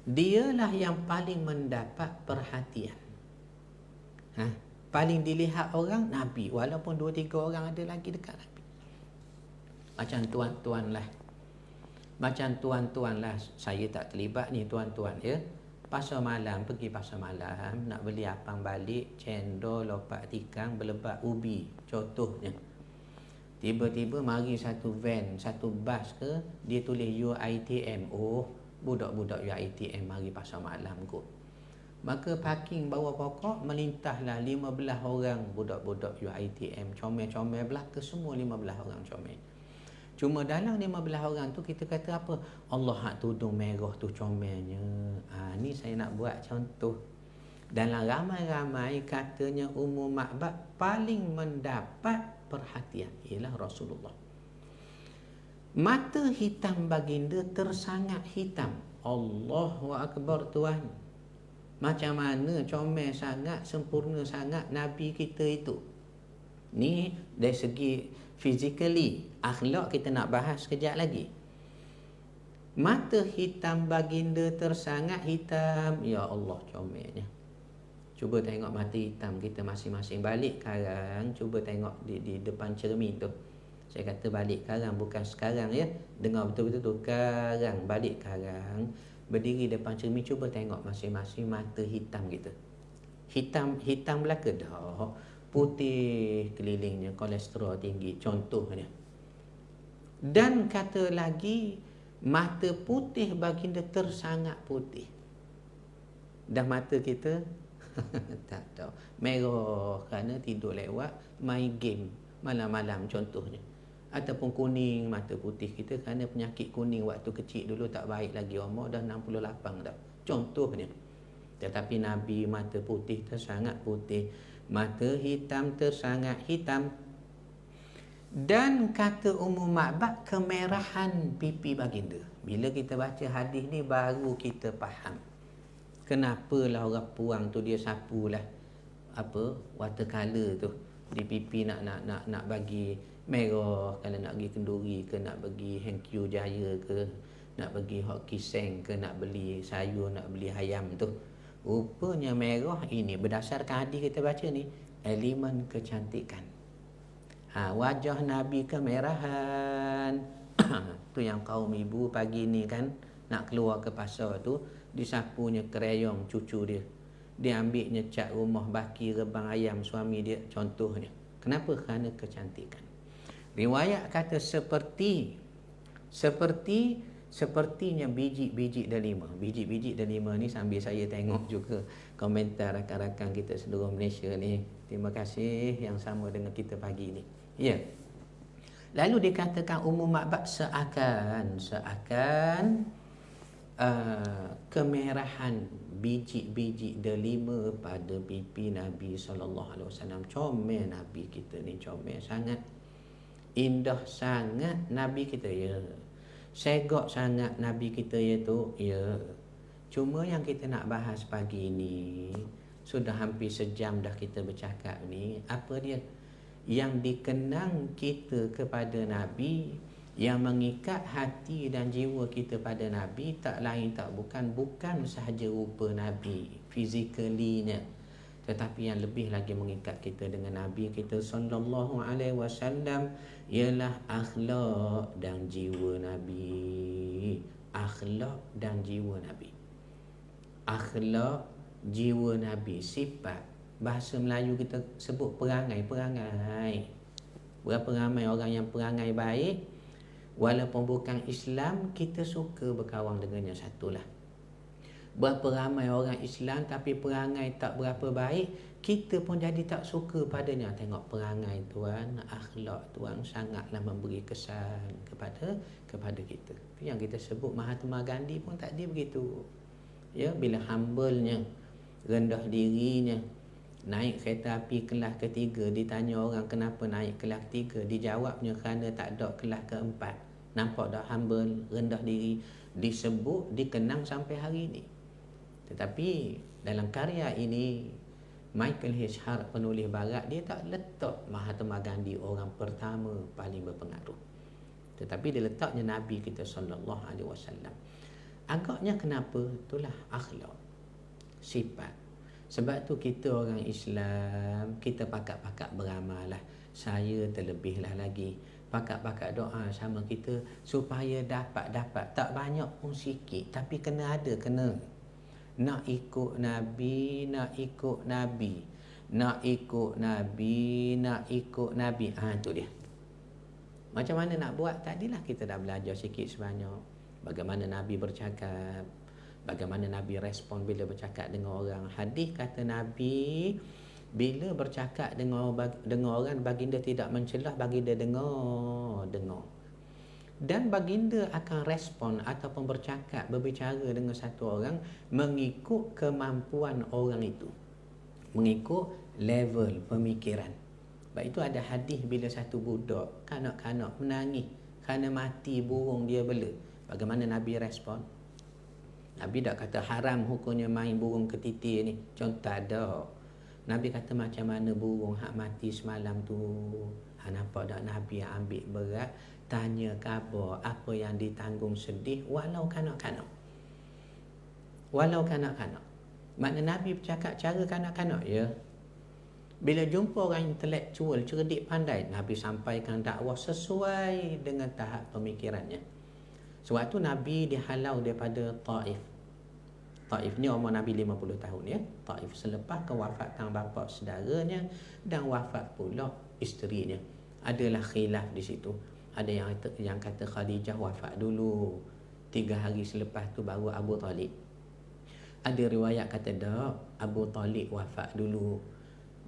dialah yang paling mendapat perhatian. Paling dilihat orang Nabi, walaupun 2-3 orang ada lagi dekat Nabi. Macam tuan-tuan lah, saya tak terlibat ni tuan-tuan ya. Pasar malam, pergi pasar malam, nak beli apang balik, cendol, lopak tikang, berlebat ubi, contohnya. Tiba-tiba mari satu van, satu bas ke, dia tulis UiTM. Oh, budak-budak UiTM mari pasar malam kot. Maka parking bawah pokok, melintahlah 15 orang budak-budak UiTM, comel-comel belaka semua 15 orang comel. Cuma dalam 15 orang tu kita kata apa? Allah hak tudung merah tu comelnya. Ni saya nak buat contoh. Dalam ramai-ramai katanya Ummu Ma'bad paling mendapat perhatian ialah Rasulullah. Mata hitam baginda tersangat hitam. Allahu Akbar tuan. Macam mana comel sangat, sempurna sangat Nabi kita itu. Ni dari segi physically, akhlak kita nak bahas sekejap lagi. Mata hitam baginda tersangat hitam. Ya Allah, comelnya. Cuba tengok mata hitam kita masing-masing. Balik karang, cuba tengok di depan cermin tu. Saya kata balik karang, bukan sekarang ya. Dengar betul-betul tu, karang, balik karang. Berdiri depan cermin, cuba tengok masing-masing mata hitam kita. Hitam belaka dah, putih kelilingnya, kolesterol tinggi, contohnya. Dan kata lagi, mata putih baginda tersangat putih. Dah mata kita tak tahu, merah kerana tidur lewat, main game malam-malam contohnya. Ataupun kuning mata putih kita kerana penyakit kuning waktu kecil dulu tak baik lagi, umur dah 68 dah, contohnya. Tetapi Nabi mata putih tersangat putih, mata hitam tersangat hitam. Dan kata Ummu Ma'bad, kemerahan pipi baginda. Bila kita baca hadis ni baru kita faham kenapalah orang puang tu dia sapulah watercolor tu di pipi nak bagi merah, kalau nak pergi kenduri ke, nak pergi Heng Kiew Jaya ke, nak pergi Hok Kiseng ke, nak beli sayur, nak beli ayam tu, rupanya merah ini berdasarkan hadis kita baca ni elemen kecantikan. Wajah Nabi kemerahan. Tu yang kaum ibu pagi ni kan nak keluar ke pasar tu, disapunya krayong cucu dia, dia ambilnya cat rumah baki rebang ayam suami dia contohnya. Kenapa? Kerana kecantikan. Riwayat kata sepertinya biji-biji delima. Biji-biji delima ni sambil saya tengok juga komentar rakan-rakan kita seluruh Malaysia ni. Terima kasih yang sama dengan kita pagi ni. Ya. Lalu dikatakan Ummu Ma'bad seakan kemerahan biji-biji delima pada pipi Nabi SAW. Comel Nabi kita ni, comel sangat. Indah sangat Nabi kita, ya. Segok sangat Nabi kita, ya tu, ya. Cuma yang kita nak bahas pagi ni, sudah hampir sejam dah kita bercakap ni, apa dia? Yang dikenang kita kepada Nabi, yang mengikat hati dan jiwa kita pada Nabi, tak lain tak bukan sahaja rupa Nabi physically-nya, tetapi yang lebih lagi mengikat kita dengan Nabi kita sallallahu alaihi wasallam ialah akhlak dan jiwa Nabi. Akhlak dan jiwa Nabi. Akhlak, jiwa Nabi, sifat. Bahasa Melayu kita sebut perangai. Berapa ramai orang yang perangai baik, walaupun bukan Islam, kita suka berkawan dengannya, satulah. Berapa ramai orang Islam tapi perangai tak berapa baik, kita pun jadi tak suka padanya. Tengok perangai tuan, akhlak tuan sangatlah memberi kesan kepada kita. Itu yang kita sebut Mahatma Gandhi pun tadi begitu. Ya, bila humble-nya, rendah dirinya, naik kereta api kelas ketiga, ditanya orang kenapa naik kelas ketiga, dijawabnya kerana tak ada kelas keempat. Nampak dah humble, rendah diri, disebut, dikenang sampai hari ini. Tetapi dalam karya ini, Michael H. Hart, penulis barat, dia tak letak Mahatma Gandhi orang pertama paling berpengaruh, tetapi dia letaknya Nabi kita sallallahu alaihi wasallam. Agaknya kenapa? Itulah akhlak, sifat. Sebab tu kita orang Islam, kita pakat-pakat beramal lah. Saya terlebihlah lagi pakat-pakat doa sama kita supaya dapat. Tak banyak pun sikit, tapi kena ada, kena. Nak ikut Nabi. Tu dia. Macam mana nak buat? Tadilah kita dah belajar sikit sebanyak. Bagaimana Nabi bercakap, bagaimana Nabi respon bila bercakap dengan orang. Hadis kata Nabi, bila bercakap dengan orang, baginda tidak mencelah, baginda dengar. Dan baginda akan respon ataupun berbicara dengan satu orang mengikut kemampuan orang itu, mengikut level pemikiran. Sebab itu ada hadis bila satu budak kanak-kanak menangis kerana mati burung dia bela. Bagaimana Nabi respon? Nabi tak kata haram hukumnya main burung ketitir ni. Contoh ada. Nabi kata macam mana burung hak mati semalam tu. Nampak tak Nabi yang ambil berat, tanya khabar apa yang ditanggung sedih walau kanak-kanak. Makna Nabi bercakap cara kanak-kanak, ya. Bila jumpa orang intelektual, cerdik, pandai, Nabi sampaikan dakwah sesuai dengan tahap pemikirannya. Sebab tu Nabi dihalau daripada Taif. Taif ni umur Nabi 50 tahun, ya. Taif selepas kewafatan bapa saudaranya dan wafat pula isterinya. Adalah khilaf di situ. Ada yang kata Khadijah wafat dulu, 3 hari selepas tu baru Abu Talib. Ada riwayat kata dak, Abu Talib wafat dulu,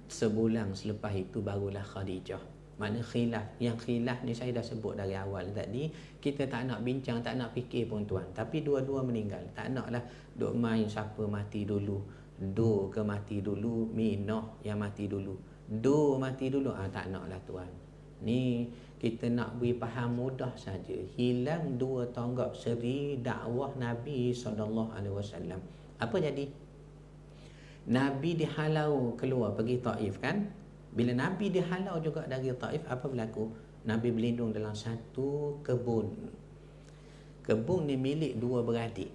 sebulan selepas itu barulah Khadijah. Makna khilaf. Yang khilaf ni saya dah sebut dari awal tadi. Kita tak nak bincang, tak nak fikir pun tuan. Tapi dua-dua meninggal. Tak naklah duk main siapa mati dulu. Do ke mati dulu, Minah yang mati dulu. Do mati dulu. Tak naklah tuan. Ni kita nak beri faham mudah saja. Hilang 2 tonggak seri dakwah Nabi SAW. Apa jadi? Nabi dihalau keluar pergi Taif kan. Bila Nabi dihalau juga dari Taif, apa berlaku? Nabi berlindung dalam satu kebun. Kebun ni milik dua beradik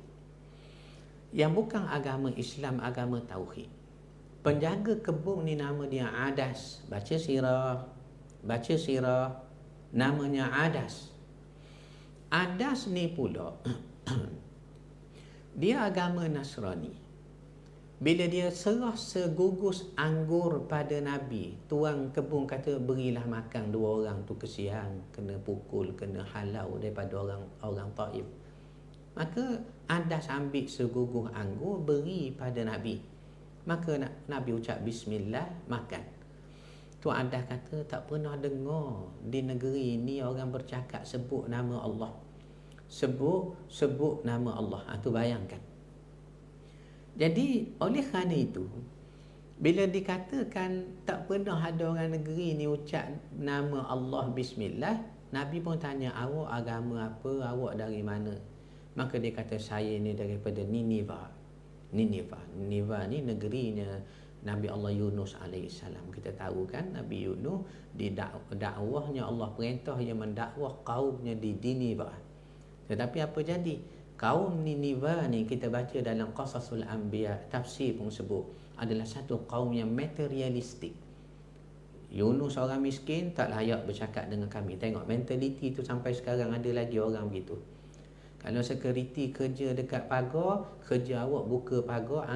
yang bukan agama Islam, agama Tauhid. Penjaga kebun ni nama dia Adas. Baca sirah, namanya Adas. Adas ni pula dia agama Nasrani. Bila dia serah segugus anggur pada Nabi, tuang kebun kata berilah makan dua orang tu kesian, kena pukul, kena halau daripada orang Taif. Maka Adas ambil segugus anggur beri pada Nabi. Maka Nabi ucap bismillah, makan. Tuan Adas kata tak pernah dengar di negeri ini orang bercakap sebut nama Allah. Sebut nama Allah. Itu bayangkan. Jadi oleh kerana itu, bila dikatakan tak pernah ada orang negeri ni ucap nama Allah bismillah, Nabi pun tanya, awak agama apa, awak dari mana? Maka dia kata, saya ni daripada Nineveh. Nineveh ni negerinya Nabi Allah Yunus AS. Kita tahu kan Nabi Yunus di dakwahnya Allah perintah dia mendakwah kaumnya di Nineveh. Tetapi apa jadi? Kaum Nineveh ni kita baca dalam Qasasul Anbiya, tafsir pun sebut adalah satu kaum yang materialistik. Yunus orang miskin, tak layak bercakap dengan kami. Tengok mentaliti tu sampai sekarang ada lagi orang begitu. Kalau security kerja dekat pagar, kerja awak buka pagar,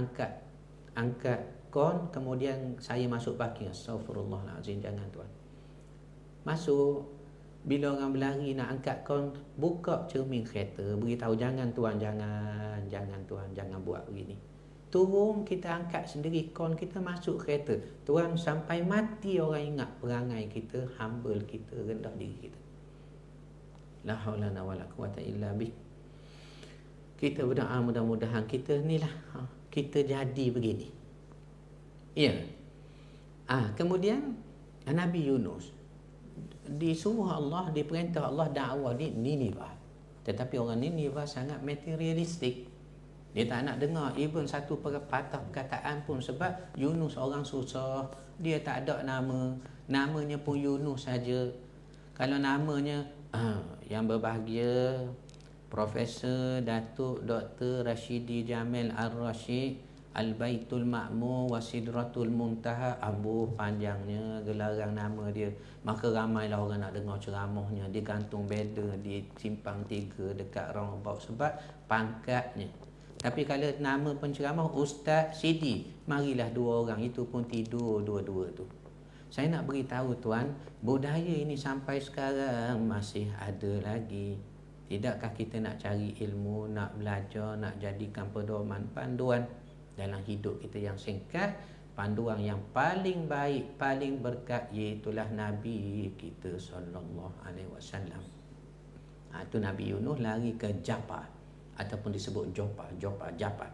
angkat kon, kemudian saya masuk parking. Astaghfirullahalazim, jangan tuan. Masuk, bila orang berlari nak angkat kon, buka cermin kereta, beritahu jangan tuan, jangan tuan, jangan buat begini. Turun, kita angkat sendiri kon, kita masuk kereta. Tuan, sampai mati orang ingat perangai kita, humble kita, rendah diri kita. La haula wala quwata illa billah. Kita berdoa mudah-mudahan kita ni lah, kita jadi begini. Ya. Kemudian Nabi Yunus disuruh Allah, diperintah Allah dakwah di Nineveh. Tetapi orang Nineveh sangat materialistik. Dia tak nak dengar even satu patah perkataan pun, sebab Yunus orang susah. Dia tak ada nama. Namanya pun Yunus saja. Kalau namanya yang berbahagia Profesor Datuk Dr. Rashidi Jamil Ar-Rashid Al-Baitul Ma'mur Wasidratul Muntaha, panjangnya gelaran nama dia. Maka ramailah orang nak dengar ceramahnya. Dia gantung banner di Simpang 3 dekat roundabout sebab pangkatnya. Tapi kalau nama penceramah Ustaz Sidi, marilah dua orang, itu pun tidur dua-dua tu. Saya nak beritahu tuan, budaya ini sampai sekarang masih ada lagi. Tidakkah kita nak cari ilmu, nak belajar, nak jadikan pedoman, panduan dalam hidup kita yang singkat, panduan yang paling baik, paling berkat, iaitulah Nabi kita sallallahu alaihi wasallam. Itu Nabi Yunus lari ke Japa ataupun disebut Japa.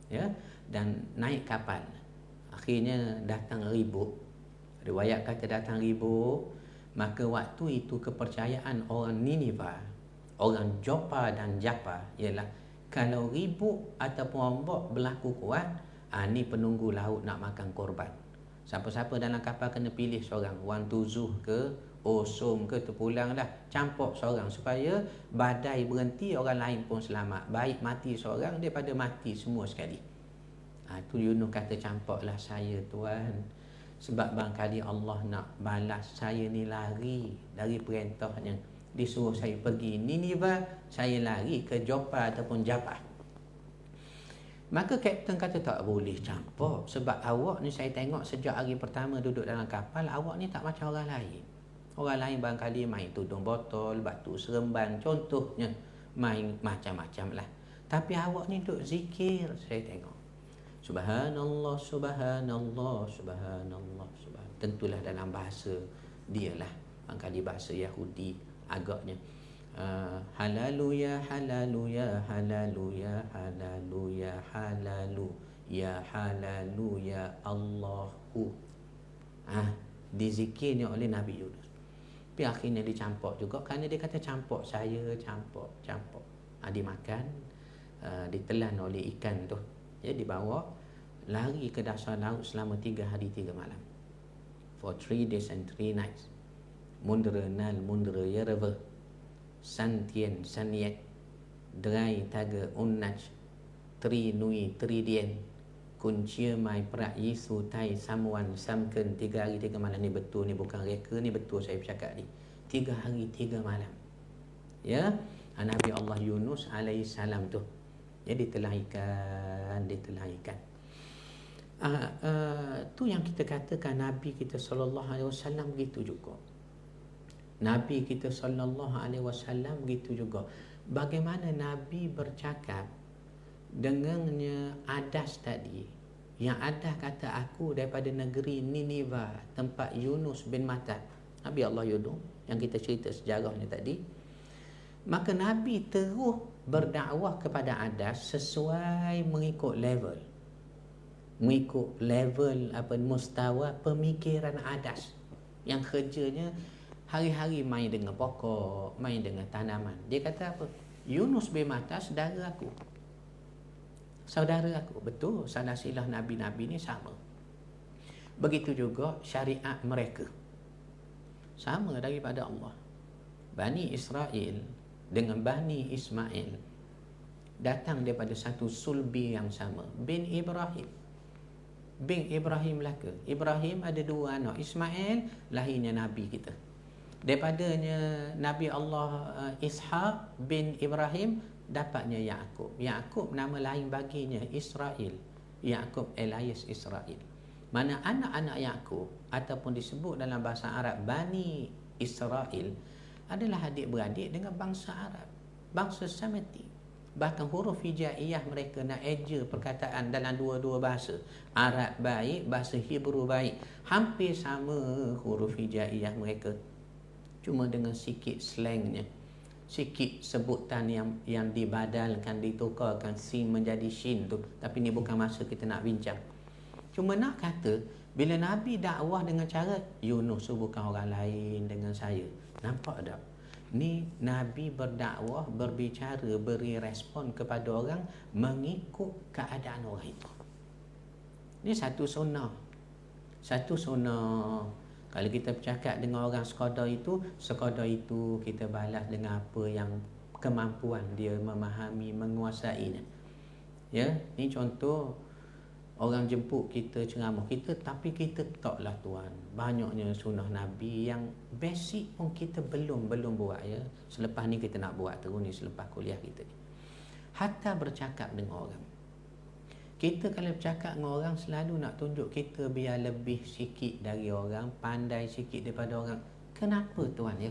Ya, dan naik kapal. Akhirnya datang ribut. Riwayat kata datang ribut, maka waktu itu kepercayaan orang Nineveh, orang Joppa dan Japa ialah kalau ribut ataupun ombak berlaku kuat, ni penunggu laut nak makan korban. Siapa-siapa dalam kapal kena pilih seorang, Wan Tuzuh ke Osum ke, terpulanglah, campur seorang supaya badai berhenti, orang lain pun selamat. Baik mati seorang daripada mati semua sekali. Tu Yunus kata, campurlah saya tuan, sebab barangkali Allah nak balas saya ni lari dari perintahnya. Disuruh saya pergi Nineveh, saya lari ke Joppa ataupun Japa. Maka kapten kata tak boleh campur, sebab awak ni saya tengok sejak hari pertama duduk dalam kapal, awak ni tak macam orang lain. Orang lain barangkali main tudung botol, batu seremban contohnya, main macam-macam lah. Tapi awak ni duduk zikir, saya tengok. Subhanallah, subhanallah, subhanallah, subhanallah. Tentulah dalam bahasa dia lah, barangkali bahasa Yahudi agaknya. Halalu ya halalu ya halalu ya halalu ya halalu ya halalu ya Allahu. Dizikirnya oleh Nabi Yunus. Tapi akhirnya dicampur juga, kerana dia kata campur saya, campur. Dimakan, ditelan oleh ikan tu. Ya, dibawa lari ke dasar laut selama 3 hari 3 malam. For 3 days and 3 nights. Mundra nal mundra yarava. San tien san yet. Drai taga unnaj. Tri nui tri dien. Kuncia mai prak Yesu tai samuan samken 3 hari 3 malam. Ni betul, ni bukan reka, ni betul saya bercakap ni. 3 hari 3 malam. Ya, Nabi Allah Yunus alaihissalam tu. Ya, ditelahirkan. Tu yang kita katakan Nabi kita sallallahu alaihi wasallam begitu juga. Nabi kita sallallahu alaihi wasallam begitu juga. Bagaimana Nabi bercakap dengannya Adas tadi. Yang Adas kata, aku daripada negeri Nineveh, tempat Yunus bin Matta. Nabi Allah Yunus yang kita cerita sejarahnya tadi. Maka Nabi terus berdakwah kepada Adas sesuai mengikut level mustawa pemikiran Adas yang kerjanya hari-hari main dengan pokok, main dengan tanaman. Dia kata apa? Yunus bin Matta saudara aku. Betul, salah silah Nabi-Nabi ni sama. Begitu juga syariat mereka sama daripada Allah. Bani Israel dengan Bani Ismail datang daripada satu sulbi yang sama, bin Ibrahim laka. Ibrahim ada 2 anak. Ismail lahirnya Nabi kita. Daripadanya Nabi Allah Ishaq bin Ibrahim dapatnya Yaqub nama lain baginya Israel. Yaqub alias Israel. Mana anak-anak Yaqub ataupun disebut dalam bahasa Arab Bani Israel adalah adik-beradik dengan bangsa Arab, bangsa Semitik. Bahkan huruf hijaiyah mereka nak eja perkataan dalam dua-dua bahasa. Arab baik, bahasa Hebrew baik. Hampir sama huruf hijaiyah mereka. Cuma dengan sikit slangnya, sikit sebutan yang dibadalkan, ditukarkan sin menjadi shin tu. Tapi ni bukan masa kita nak bincang. Cuma nak kata, bila Nabi dakwah dengan cara Yunus bukan orang lain dengan saya. Nampak tak? Ni Nabi berdakwah, berbicara, beri respon kepada orang mengikut keadaan orang itu. Ni satu sunnah. Kalau kita bercakap dengan orang sekadar itu kita balas dengan apa yang kemampuan dia memahami, menguasainya. Ya, ni contoh orang jemput kita ceramah kita, tapi kita taklah tuan. Banyaknya sunnah Nabi yang basic pun kita belum buat ya. Selepas ni kita nak buat terus ni selepas kuliah kita ni. Hatta bercakap dengan orang. Kita kalau bercakap dengan orang selalu nak tunjuk kita biar lebih sikit dari orang, pandai sikit daripada orang. Kenapa tuan ya?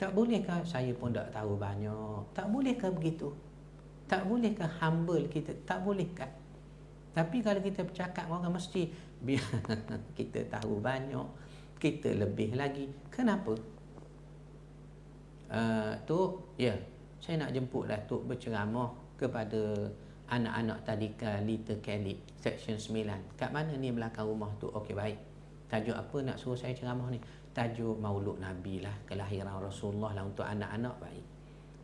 Tak bolehkah saya pun tak tahu banyak? Tak bolehkah begitu? Tak bolehkah humble kita? Tak bolehkah? Tapi kalau kita bercakap dengan orang mesti biar kita tahu banyak, kita lebih lagi. Kenapa? Tok, ya, saya nak jemputlah Tok berceramah kepada anak-anak tadika Little Calip Section 9. Kat mana ni belakang rumah tu? Okey, baik. Tajuk apa nak suruh saya ceramah ni? Tajuk Maulud Nabi lah, kelahiran Rasulullah lah untuk anak-anak. Baik.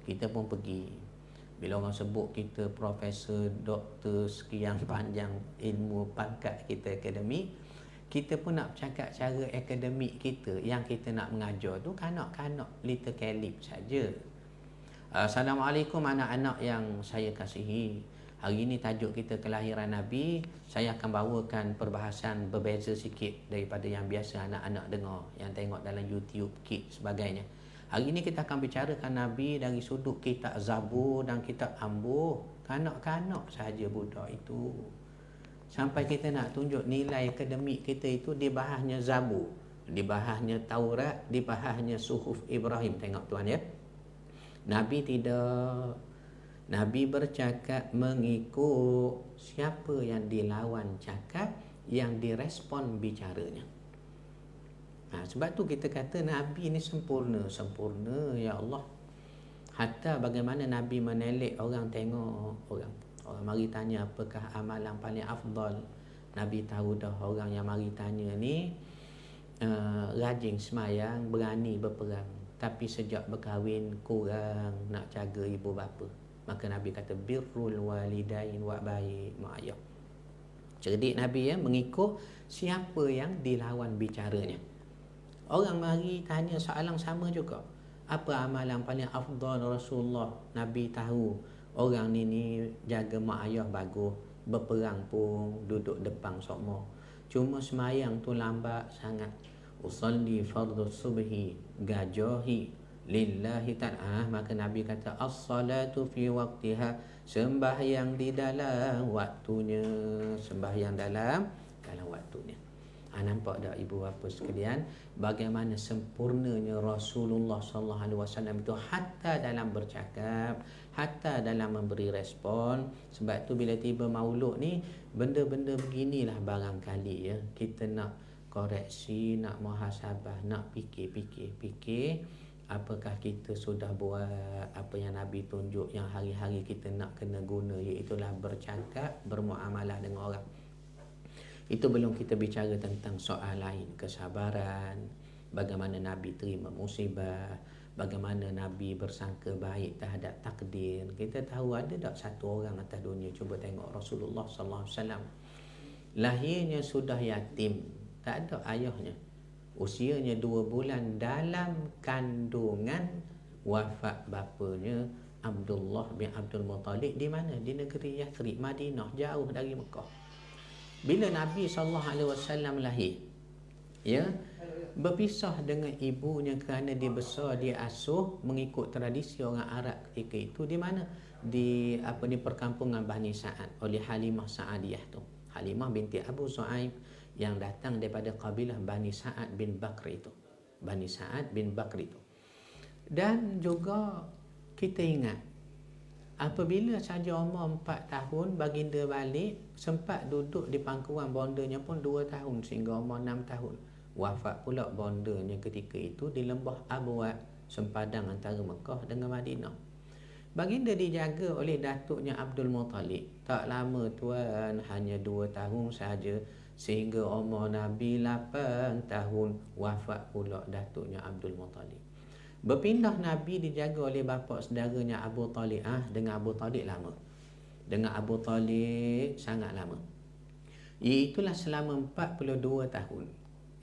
Kita pun pergi. Bila orang sebut kita profesor, doktor, sekian panjang ilmu pangkat kita akademik, kita pun nak bercakap cara akademik kita. Yang kita nak mengajar tu kanak-kanak Little Calip saja. Assalamualaikum anak-anak yang saya kasihi. Hari ini tajuk kita kelahiran Nabi. Saya akan bawakan perbahasan berbeza sikit daripada yang biasa anak-anak dengar, yang tengok dalam YouTube, Kids sebagainya. Hari ini kita akan bicarakan Nabi dari sudut kitab Zabur dan kitab Ambuh. Kanak-kanak sahaja budak itu. Sampai kita nak tunjuk nilai akademik kita itu dibahasnya Zabur, dibahasnya Taurat, dibahasnya Suhuf Ibrahim. Tengok tuan ya. Nabi tidak. Nabi bercakap mengikut siapa yang dilawan cakap, yang direspon bicaranya. Sebab tu kita kata Nabi ni sempurna ya Allah. Hatta bagaimana Nabi menelek orang tengok, orang mari tanya apakah amalan paling afdal. Nabi tahu dah orang yang mari tanya ni rajin semayang, berani berperang, tapi sejak berkahwin kurang nak jaga ibu bapa. Maka Nabi kata birrul walidain, buat baik mak ayah. Cerdik Nabi ya, mengikut siapa yang dilawan bicaranya. Orang mari tanya soalan sama juga. Apa amalan paling afdal Rasulullah? Nabi tahu orang ni jaga mak ayah bagus, berperang pun duduk depan semua. Cuma semayang tu lambat sangat. Usalli fardhu subhi gajahi lillahi ta'ala. Maka Nabi kata as-salatu fi waqtiha, sembahyang di dalam waktunya, sembahyang dalam waktunya. Nampak tak ibu bapa sekalian bagaimana sempurnanya Rasulullah sallallahu alaihi wasallam itu, hatta dalam bercakap, hatta dalam memberi respon. Sebab tu bila tiba maulud ni, benda-benda beginilah barangkali ya kita nak koreksi, nak muhasabah, nak fikir apakah kita sudah buat apa yang Nabi tunjuk, yang hari-hari kita nak kena guna, iaitu bercakap, bermuamalah dengan orang. Itu belum kita bicara tentang soal lain, kesabaran, bagaimana Nabi terima musibah, bagaimana Nabi bersangka baik terhadap takdir. Kita tahu ada tak satu orang atas dunia, cuba tengok Rasulullah sallallahu alaihi wasallam, lahirnya sudah yatim, tak ada ayahnya, usianya 2 bulan dalam kandungan, wafat bapanya Abdullah bin Abdul Muttalib di mana? Di negeri Yathrib, Madinah, jauh dari Mekah. Bila Nabi SAW lahir, ya, berpisah dengan ibunya kerana dia besar, dia asuh mengikut tradisi orang Arab ketika itu. Di mana? Di perkampungan Bani Sa'ad oleh Halimah Sa'adiyah tu. Halimah binti Abu Su'aib yang datang daripada kabilah Bani Sa'ad bin Bakr itu. Bani Sa'ad bin Bakr itu. Dan juga kita ingat, apabila saja umur 4 tahun baginda balik, sempat duduk di pangkuan bondanya pun 2 tahun sehingga umur 6 tahun. Wafat pula bondanya ketika itu di lembah Abwa, sempadan antara Mekah dengan Madinah. Baginda dijaga oleh datuknya Abdul Muttalib. Tak lama tuan, hanya 2 tahun saja, sehingga umur Nabi 8 tahun wafat pula datuknya Abdul Muttalib. Berpindah Nabi dijaga oleh bapa saudaranya Abu Talib. Dengan Abu Talib lama. Dengan Abu Talib sangat lama. Itulah selama 42 tahun.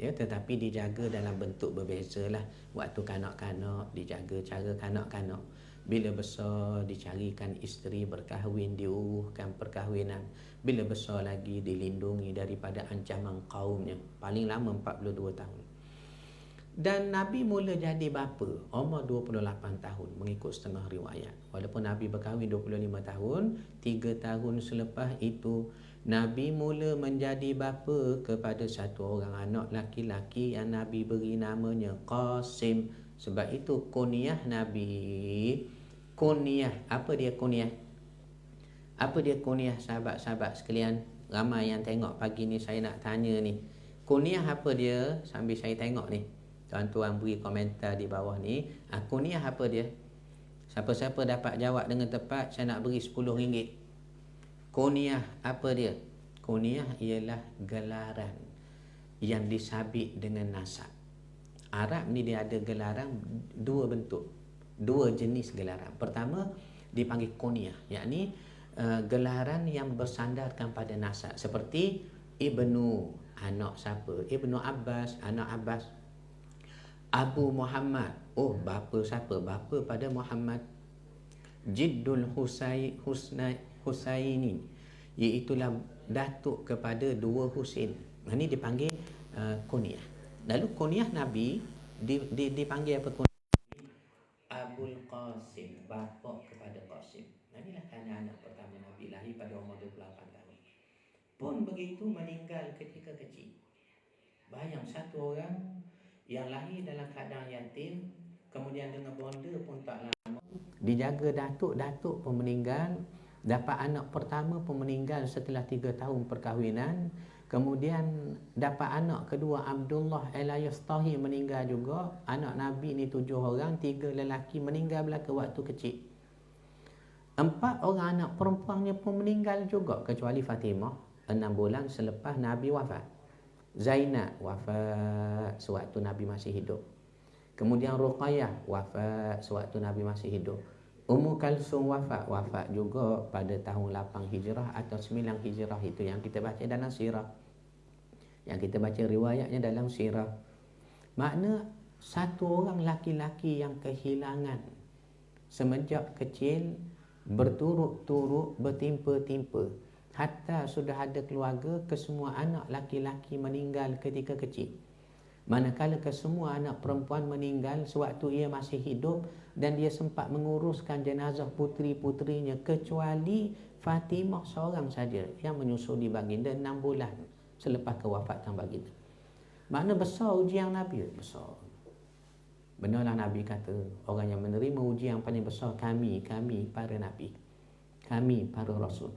Ya, tetapi dijaga dalam bentuk berbeza lah. Waktu kanak-kanak dijaga cara kanak-kanak. Bila besar dicarikan isteri berkahwin, diuruhkan perkahwinan. Bila besar lagi dilindungi daripada ancaman kaumnya. Paling lama 42 tahun. Dan Nabi mula jadi bapa umur 28 tahun mengikut setengah riwayat. Walaupun Nabi berkahwin 25 tahun, 3 tahun selepas itu Nabi mula menjadi bapa kepada satu orang anak laki-laki yang Nabi beri namanya Qasim. Sebab itu kunyah Nabi, kunyah, apa dia kunyah? Apa dia kunyah sahabat-sahabat sekalian? Ramai yang tengok pagi ni, saya nak tanya ni. Kunyah apa dia? Sambil saya tengok ni. Tuan-tuan beri komentar di bawah ni. Kunyah apa dia? Siapa-siapa dapat jawab dengan tepat, saya nak beri RM10. Kunyah apa dia? Kunyah ialah gelaran yang disabit dengan nasab. Arab ni dia ada gelaran 2 bentuk, 2 jenis gelaran. Pertama dipanggil kunyah, yakni gelaran yang bersandarkan pada nasab. Seperti Ibnu, anak siapa? Ibnu Abbas, anak Abbas. Abu Muhammad, bapa siapa? Bapa pada Muhammad. Jiddul Husaini, iaitulah datuk kepada 2 Husain. Ini dipanggil kunyah. Lalu kunyah Nabi dipanggil apa? Abul Qasim, bapa kepada Qasim. Inilah anak-anak pertama Nabi, lahir pada umur 28 tahun. Pun begitu meninggal ketika kecil. Bayang, satu orang yang lahir dalam keadaan yatim, kemudian dengan bonda pun tak lama, dijaga datuk pun meninggal, dapat anak pertama pun meninggal setelah 3 tahun perkahwinan, kemudian dapat anak kedua Abdullah al-Yastahi meninggal juga. Anak Nabi ni 7 orang, 3 lelaki meninggal belaka waktu kecil. 4 orang anak perempuannya pun meninggal juga, kecuali Fatimah 6 bulan selepas Nabi wafat. Zainab wafat sewaktu Nabi masih hidup. Kemudian Ruqayyah wafat sewaktu Nabi masih hidup. Ummu Kalsum wafat juga pada tahun 8 Hijrah atau 9 Hijrah. Itu yang kita baca dalam sirah, yang kita baca riwayatnya dalam sirah. Makna satu orang laki-laki yang kehilangan semenjak kecil, berturut-turut, bertimpa-timpa, hatta sudah ada keluarga, kesemua anak laki-laki meninggal ketika kecil. Manakala kesemua anak perempuan meninggal sewaktu ia masih hidup, dan dia sempat menguruskan jenazah puteri-puterinya, kecuali Fatimah seorang saja yang menyusuli baginda 6 bulan selepas kewafatan baginda. Makna besar ujian Nabi, besar. Benarlah Nabi kata, orang yang menerima ujian yang paling besar kami para Nabi, kami para Rasul.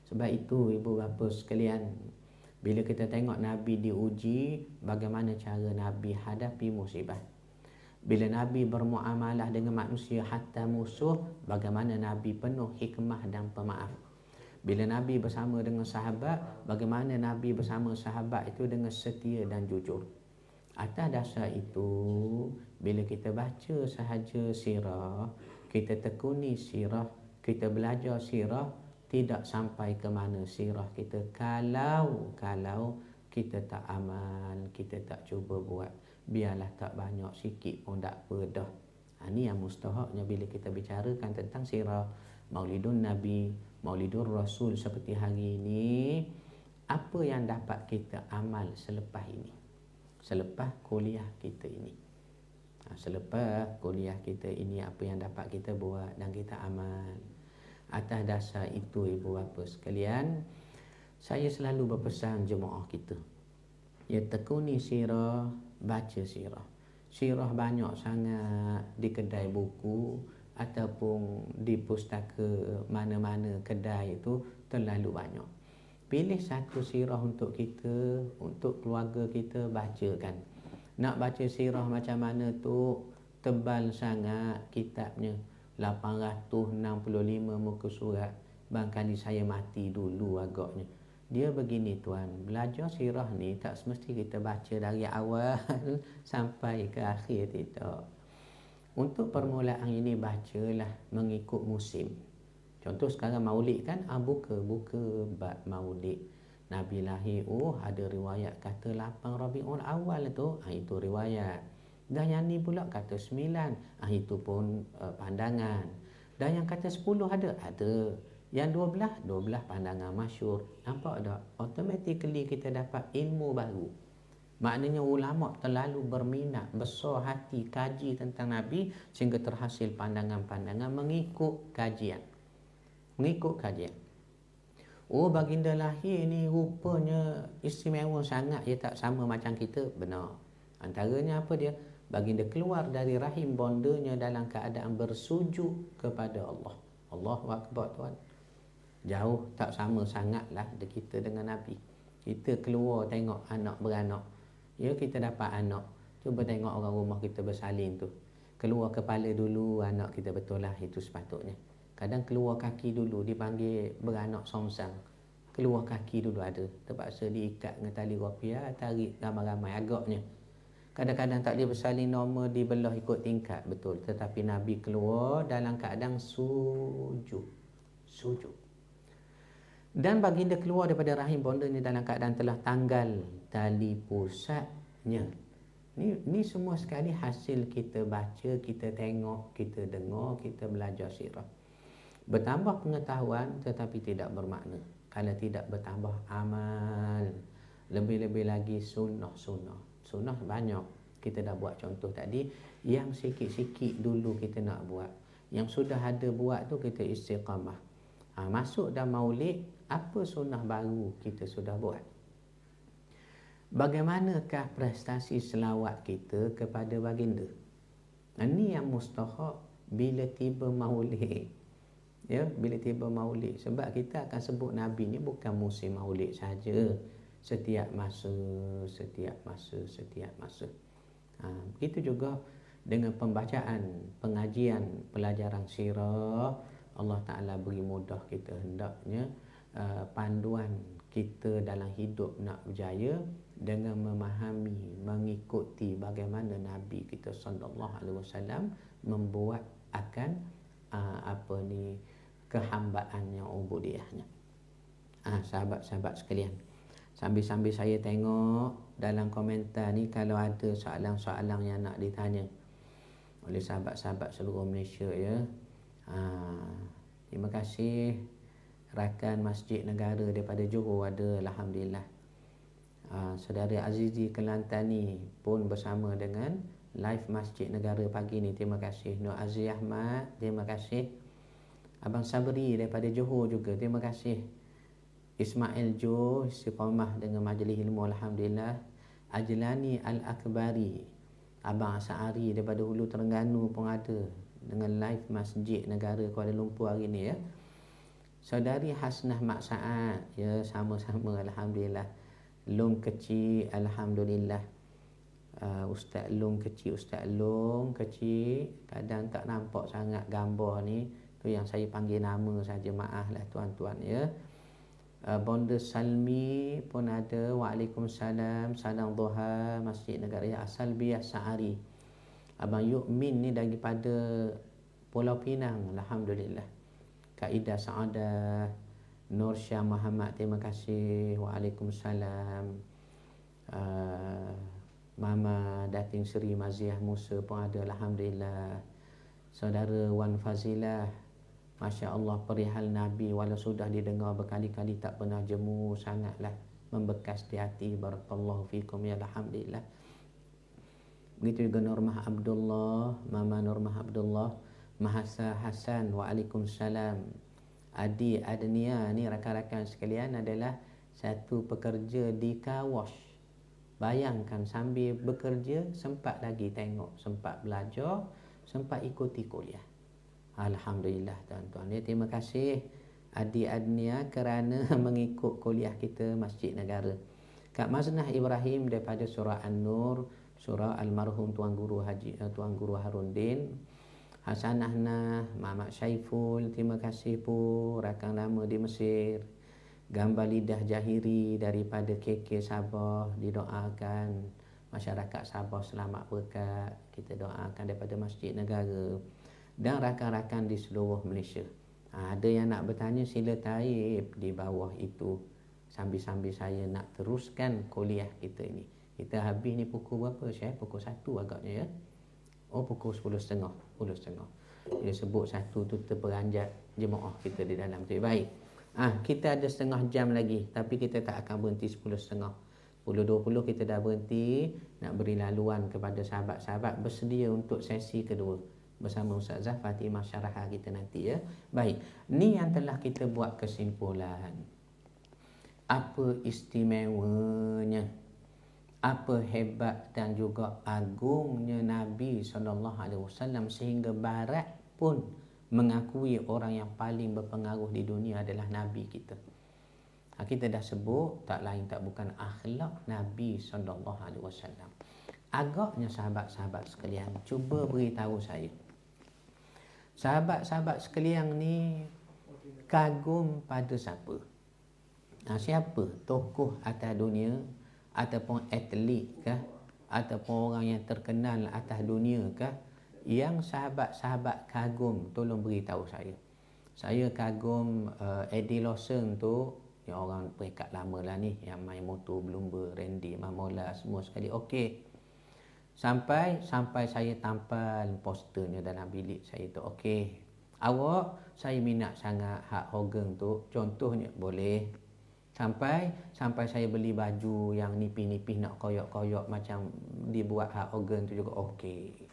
Sebab itu ibu bapa sekalian, bila kita tengok Nabi diuji, bagaimana cara Nabi hadapi musibah. Bila Nabi bermuamalah dengan manusia hatta musuh, bagaimana Nabi penuh hikmah dan pemaaf. Bila Nabi bersama dengan sahabat, bagaimana Nabi bersama sahabat itu dengan setia dan jujur. Atas dasar itu, bila kita baca sahaja sirah, kita tekuni sirah, kita belajar sirah, tidak sampai ke mana sirah kita kalau kita tak amal, kita tak cuba buat. Biarlah tak banyak sikit pun tak apa dah. Ini yang mustahaknya bila kita bicarakan tentang sirah, Maulidun Nabi, Maulidun Rasul seperti hari ini. Apa yang dapat kita amal selepas ini, selepas kuliah kita ini? Selepas kuliah kita ini, apa yang dapat kita buat dan kita amal? Atas dasar itu ibu bapa sekalian, saya selalu berpesan jemaah kita, ya, tekuni sirah, baca sirah. Sirah banyak sangat di kedai buku ataupun di pustaka mana-mana kedai itu, terlalu banyak. Pilih satu sirah untuk kita, untuk keluarga kita, bacakan. Nak baca sirah macam mana tu, tebal sangat kitabnya, 865 muka surat. Barangkali saya mati dulu agaknya. Dia begini tuan, belajar sirah ni tak semesti kita baca dari awal sampai ke akhir, tidak. Untuk permulaan ini bacalah mengikut musim. Contoh sekarang maulid kan, buka bab maulid. Nabi lahir, ada riwayat kata 8 Rabiul Awal tu, itu riwayat. Dan yang ni pula kata 9, itu pun pandangan. Dan yang kata 10 ada. Yang 12 pandangan masyhur. Nampak tak? Automatically kita dapat ilmu baru. Maknanya ulama terlalu berminat, besar hati kaji tentang Nabi, sehingga terhasil pandangan-pandangan mengikut kajian. Baginda lahir ni rupanya istimewa sangat, ia tak sama macam kita. Benar. Antaranya apa dia? Baginda keluar dari rahim bondanya dalam keadaan bersujud kepada Allah. Allahu Akbar tuan. Jauh tak sama sangatlah kita dengan Nabi. Kita keluar tengok anak beranak, ya, kita dapat anak. Cuba tengok orang rumah kita bersalin tu, keluar kepala dulu anak kita, betul lah, itu sepatutnya. Kadang keluar kaki dulu, dipanggil beranak songsang, keluar kaki dulu ada, terpaksa diikat dengan tali rupiah, tarik ramai-ramai agaknya. Kadang-kadang tak boleh bersalin normal, dibelah ikut tingkat, betul. Tetapi Nabi keluar dalam keadaan sujud. Dan baginda keluar daripada rahim bondanya dalam keadaan telah tanggal tali pusatnya. Ni semua sekali hasil kita baca, kita tengok, kita dengar, kita belajar sirah. Bertambah pengetahuan tetapi tidak bermakna kalau tidak bertambah amal. Lebih-lebih lagi sunnah banyak kita dah buat. Contoh tadi, yang sikit-sikit dulu kita nak buat, yang sudah ada buat tu kita istiqamah. Masuk dalam maulid, apa sunnah baru kita sudah buat? Bagaimanakah prestasi selawat kita kepada baginda? Ini yang mustahak bila tiba maulid. Ya, bila tiba maulid. Sebab kita akan sebut Nabi ni bukan musim maulid saja. Setiap masa. Begitu juga dengan pembacaan, pengajian, pelajaran sirah. Allah Ta'ala beri mudah kita, hendaknya panduan kita dalam hidup nak berjaya dengan memahami, mengikuti bagaimana Nabi kita sallallahu alaihi wasallam membuat akan apa ni, kehambaannya, ubudiyahnya. Sahabat-sahabat sekalian, sambil-sambil saya tengok dalam komentar ni kalau ada soalan-soalan yang nak ditanya oleh sahabat-sahabat seluruh Malaysia ya. Terima kasih rakan Masjid Negara daripada Johor ada, alhamdulillah. Saudara Azizi Kelantani pun bersama dengan live Masjid Negara pagi ni. Terima kasih. Nur Aziz Ahmad, terima kasih. Abang Sabri daripada Johor juga, terima kasih. Ismail Jo istiqamah dengan majlis ilmu, alhamdulillah. Ajlani Al-Akbari, Abang Sa'ari daripada Hulu Terengganu pun ada dengan live Masjid Negara Kuala Lumpur hari ni ya. Saudari Hasnah Mak Sa'ad ya, sama-sama alhamdulillah. Long kecil, alhamdulillah. Ustaz Long kecil, kadang tak nampak sangat gambar ni, tu yang saya panggil nama saja, maaf lah tuan-tuan ya. Bonda Salmi pun ada. Waalaikumsalam, salam duha Masjid Negara ya. Asalbiah Sa'ari, Abang Yukmin ni daripada Pulau Pinang, alhamdulillah. Kak Ida Sa'adah, Nur Syah Muhammad, terima kasih. Waalaikumsalam. Mama Datin Seri Maziah Musa pun ada, alhamdulillah. Saudara Wan Fazilah, Masya Allah, perihal Nabi walau sudah didengar berkali-kali tak pernah jemu, sangatlah membekas di hati. Barakallahu fikum ya, alhamdulillah. Begitu juga Nurmah Abdullah, Mama Nurmah Abdullah, Mahasa Hasan, waalaikumsalam. Adi Adnia ni rakan-rakan sekalian adalah satu pekerja di car wash. Bayangkan sambil bekerja sempat lagi tengok, sempat belajar, sempat ikuti kuliah. Alhamdulillah tuan-tuan ya, terima kasih Adi Adnia kerana mengikut kuliah kita Masjid Negara. Kak Maznah Ibrahim daripada surah An-Nur, surah almarhum Tuan Guru Haruddin. Hasanah Nah, Muhammad Syaiful, terima kasih pun rakan lama di Mesir. Gambar Lidah Jahiri daripada KK Sabah, didoakan masyarakat Sabah selamat berkat. Kita doakan daripada Masjid Negara dan rakan-rakan di seluruh Malaysia. Ada yang nak bertanya, sila taip di bawah itu. Sambil-sambil saya nak teruskan kuliah kita ini. Kita habis ni pukul berapa Syekh? Pukul 1 agaknya ya. Pukul 10.30. Dia sebut 1 tu terperanjat jemaah kita di dalam tu. Baik. Kita ada setengah jam lagi, tapi kita tak akan berhenti 10.30. 10.20 kita dah berhenti, nak beri laluan kepada sahabat-sahabat bersedia untuk sesi kedua bersama Ustazah Fatimah Syarahah kita nanti ya. Baik, ni yang telah kita buat kesimpulan. Apa istimewanya, apa hebat dan juga agungnya Nabi SAW sehingga Barat pun mengakui orang yang paling berpengaruh di dunia adalah Nabi kita. Kita dah sebut, tak lain tak bukan akhlak Nabi SAW. Agaknya sahabat-sahabat sekalian, cuba beritahu saya, sahabat-sahabat sekalian ni kagum pada siapa? Siapa tokoh atas dunia, ataupun atlet kah, ataupun orang yang terkenal atas dunia kah, yang sahabat-sahabat kagum? Tolong beritahu saya. Saya kagum Eddie Lawson tu, yang orang peringkat lama lah ni, yang main motor Bloomberg, Randy Mamola semua sekali. Okey. Sampai saya tampal posternya dalam bilik saya tu. Okey. Awak, saya minat sangat Hulk Hogan tu. Contohnya boleh. Sampai saya beli baju yang nipis-nipis nak koyak-koyak macam dibuat Hulk Hogan tu juga. Okey.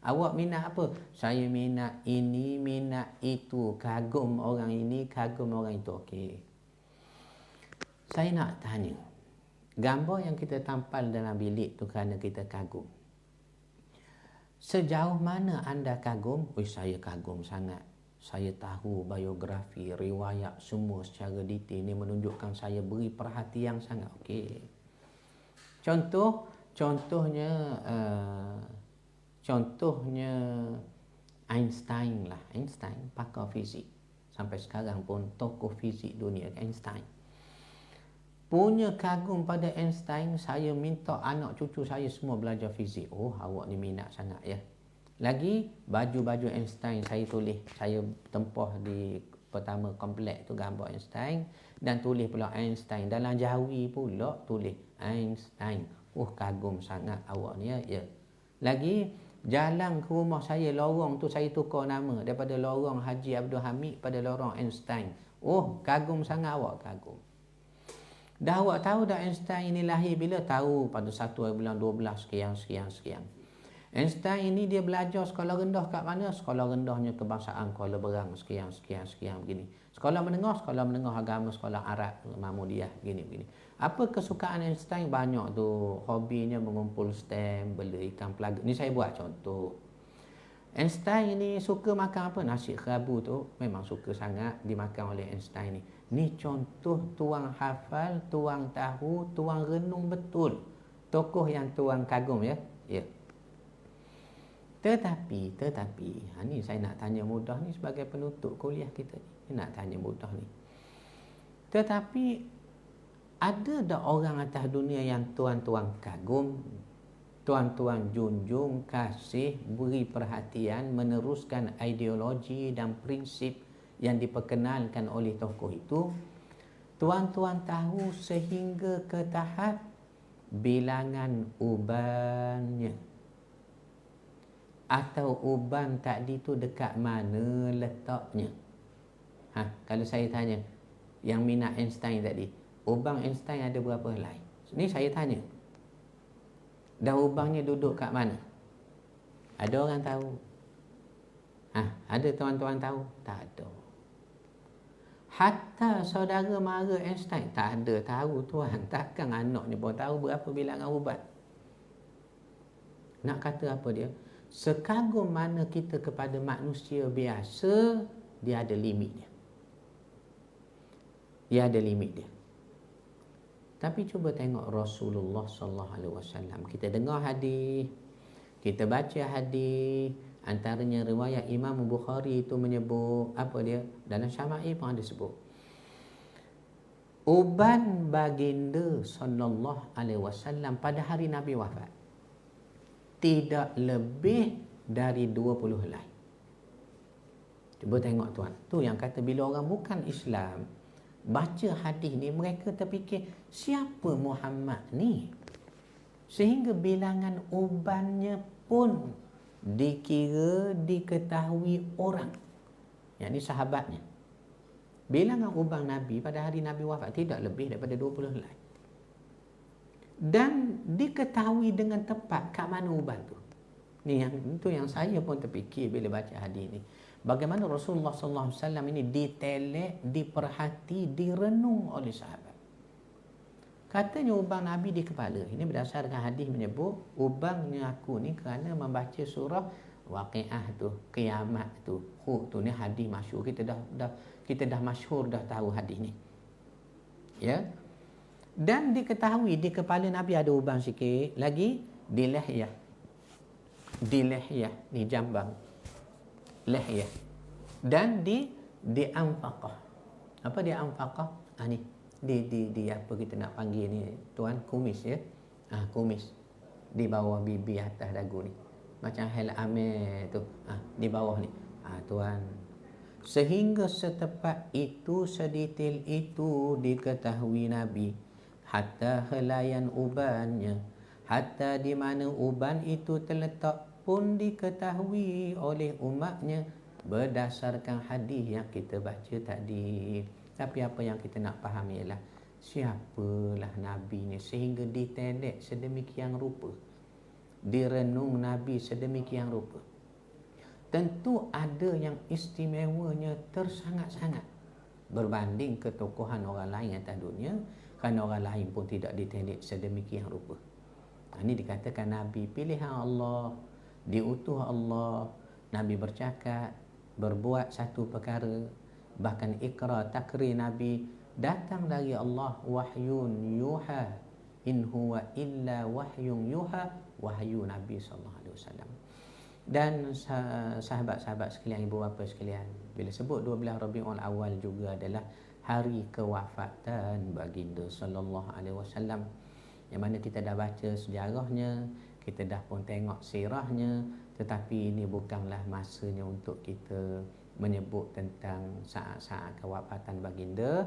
Awak minat apa? Saya minat ini, minat itu. Kagum orang ini, kagum orang itu. Okey. Saya nak tanya, gambar yang kita tampal dalam bilik tu kerana kita kagum. Sejauh mana anda kagum? Saya kagum sangat. Saya tahu biografi, riwayat semua secara detail. Ini menunjukkan saya beri perhatian sangat. Okey. Contohnya Einstein lah. Einstein pakar fizik. Sampai sekarang pun tokoh fizik dunia, Einstein. Punya kagum pada Einstein, saya minta anak cucu saya semua belajar fizik. Awak ni minat sangat ya. Lagi baju-baju Einstein saya tulis, saya tempah di pertama komplek tu gambar Einstein dan tulis pula Einstein. Dalam Jawi pula tulis Einstein. Kagum sangat awak ni ya. Lagi jalan ke rumah saya, lorong tu saya tukar nama daripada lorong Haji Abdul Hamid pada lorong Einstein. Kagum sangat awak, kagum. Dah awak tahu dah Einstein ini lahir bila? Tahu pada 1 bulan 12 sekian. Einstein ini dia belajar sekolah rendah kat mana? Sekolah rendahnya kebangsaan Kuala Berang sekian begini. Sekolah menengah agama, sekolah Arab Mahmudiyah begini. Apa kesukaan Einstein? Banyak tu, hobinya mengumpul stamp, beli ikan pelaga. Ni saya buat contoh. Einstein ini suka makan apa? Nasi kerabu tu memang suka sangat dimakan oleh Einstein ni. Ni contoh tuang hafal, tuang tahu, tuang renung betul. Tokoh yang tuang kagum ya. Ya. Tetapi ni saya nak tanya mudah ni sebagai penutup kuliah kita ni. Nak tanya mudah ni. Tetapi ada dah orang atas dunia yang tuan-tuan kagum, tuan-tuan junjung, kasih, beri perhatian, meneruskan ideologi dan prinsip yang diperkenalkan oleh tokoh itu. Tuan-tuan tahu sehingga ke tahap bilangan ubannya atau uban tadi tu dekat mana letaknya. Kalau saya tanya yang minat Einstein tadi, ubang Einstein ada berapa helai? Ni saya tanya. Dan ubangnya duduk kat mana? Ada orang tahu? Ada tuan-tuan tahu? Tak ada. Hatta saudara mara Einstein tak ada tahu tuan. Takkan anaknya pun tahu berapa bilangan uban. Nak kata apa dia? Sekagum mana kita kepada manusia biasa, dia ada limit dia. Dia ada limit dia. Tapi cuba tengok Rasulullah sallallahu alaihi wasallam. Kita dengar hadis, kita baca hadis, antaranya riwayat Imam Bukhari itu menyebut apa dia? Dalam Syama'il pun ada sebut. Uban baginda sallallahu alaihi wasallam pada hari Nabi wafat tidak lebih dari 20 helai. Cuba tengok tuan. Tu yang kata bila orang bukan Islam baca hadis ni, mereka terfikir siapa Muhammad ni? Sehingga bilangan ubannya pun dikira, diketahui orang. Yang ni sahabatnya. Bilangan uban Nabi pada hari Nabi wafat tidak lebih daripada 20 helai. Dan diketahui dengan tepat kat mana uban tu. Ni yang itu yang saya pun terfikir bila baca hadis ni. Bagaimana Rasulullah sallallahu alaihi wasallam ini ditelek, diperhati, direnung oleh sahabat. Katanya ubang Nabi di kepala. Ini berdasarkan hadis menyebut ubangnya aku ni kerana membaca surah Waqiah tu, kiamat tu. Tu ni hadis masyhur. Kita dah masyhur dah tahu hadis ni. Ya. Dan diketahui di kepala Nabi ada ubang sikit, lagi di lehyah. Di lehyah, di jambang. Lehyah. Dan di anfaqah. Apa dia anfaqah? Ni di apa kita nak panggil ni tuan, kumis ya. Kumis di bawah bibi atas dagu ni. Macam hel amir tu. Di bawah ni. Tuan. Sehingga setepat itu, sedetail itu diketahui Nabi. Hatta helaian ubannya, hatta di mana uban itu terletak pun diketahui oleh umatnya berdasarkan hadis yang kita baca tadi. Tapi apa yang kita nak faham ialah siapalah Nabi ni sehingga ditelek sedemikian rupa, direnung Nabi sedemikian rupa. Tentu ada yang istimewanya tersangat-sangat berbanding ketokohan orang lain atas dunia, kerana orang lain pun tidak ditelek sedemikian rupa. Ini dikatakan Nabi pilihan Allah, diutuh Allah. Nabi bercakap, berbuat satu perkara, bahkan ikrar takrir Nabi datang dari Allah, wahyun yuha in huwa illa wahyun yuha, wahyu Nabi sallallahu alaihi wasallam. Dan sahabat-sahabat sekalian, ibu bapa sekalian, bila sebut 12 Rabiul Awal juga adalah hari kewafatan baginda sallallahu alaihi wasallam, yang mana kita dah baca sejarahnya, kita dah pun tengok sirahnya, Tetapi ini bukanlah masanya untuk kita menyebut tentang saat-saat kewafatan baginda.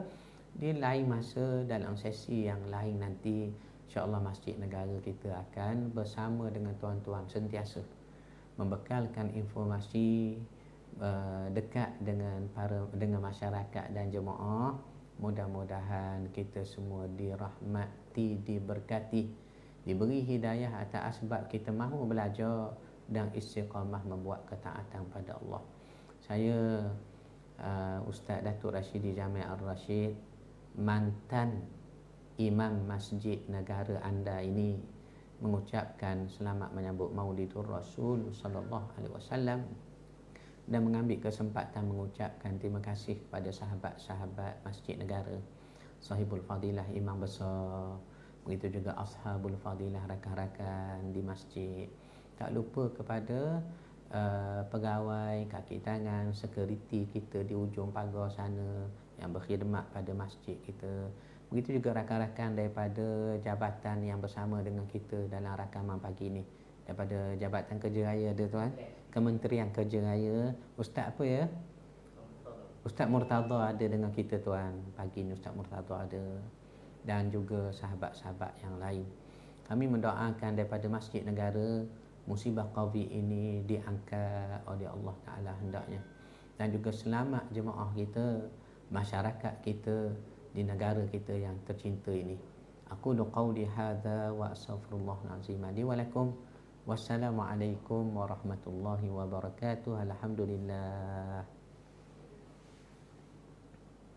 Di lain masa, dalam sesi yang lain nanti, insya-Allah Masjid Negara kita akan bersama dengan tuan-tuan sentiasa membekalkan informasi dekat dengan masyarakat dan jemaah. Mudah-mudahan kita semua dirahmati, diberkati, diberi hidayah atas sebab kita mahu belajar dan istiqamah membuat ketaatan pada Allah. Saya Ustaz Datuk Rashidi Jamil Al-Rashid, mantan Imam Masjid Negara anda ini, mengucapkan selamat menyambut Maulidur Rasul sallallahu alaihi wasallam dan mengambil kesempatan mengucapkan terima kasih kepada sahabat-sahabat Masjid Negara, Sahibul Fadilah Imam Besar, begitu juga Ashabul Fadilah, rakan-rakan di masjid. Tak lupa kepada pegawai, kaki tangan, security kita di ujung pagar sana yang berkhidmat pada masjid kita. Begitu juga rakan-rakan daripada jabatan yang bersama dengan kita dalam rakaman pagi ini. Daripada Jabatan Kerja Raya ada tuan, Kementerian Kerja Raya. Ustaz apa ya? Ustaz Murtada ada dengan kita tuan. Pagi ni Ustaz Murtada ada. Dan juga sahabat-sahabat yang lain. Kami mendoakan daripada Masjid Negara, musibah Covid ini diangkat oleh Allah Ta'ala hendaknya. Dan juga selamat jemaah kita, masyarakat kita di negara kita yang tercinta ini. Aku qawli hadza wa astaghfirullahal azim li wa lakum. Wassalamualaikum warahmatullahi wabarakatuh. Alhamdulillah.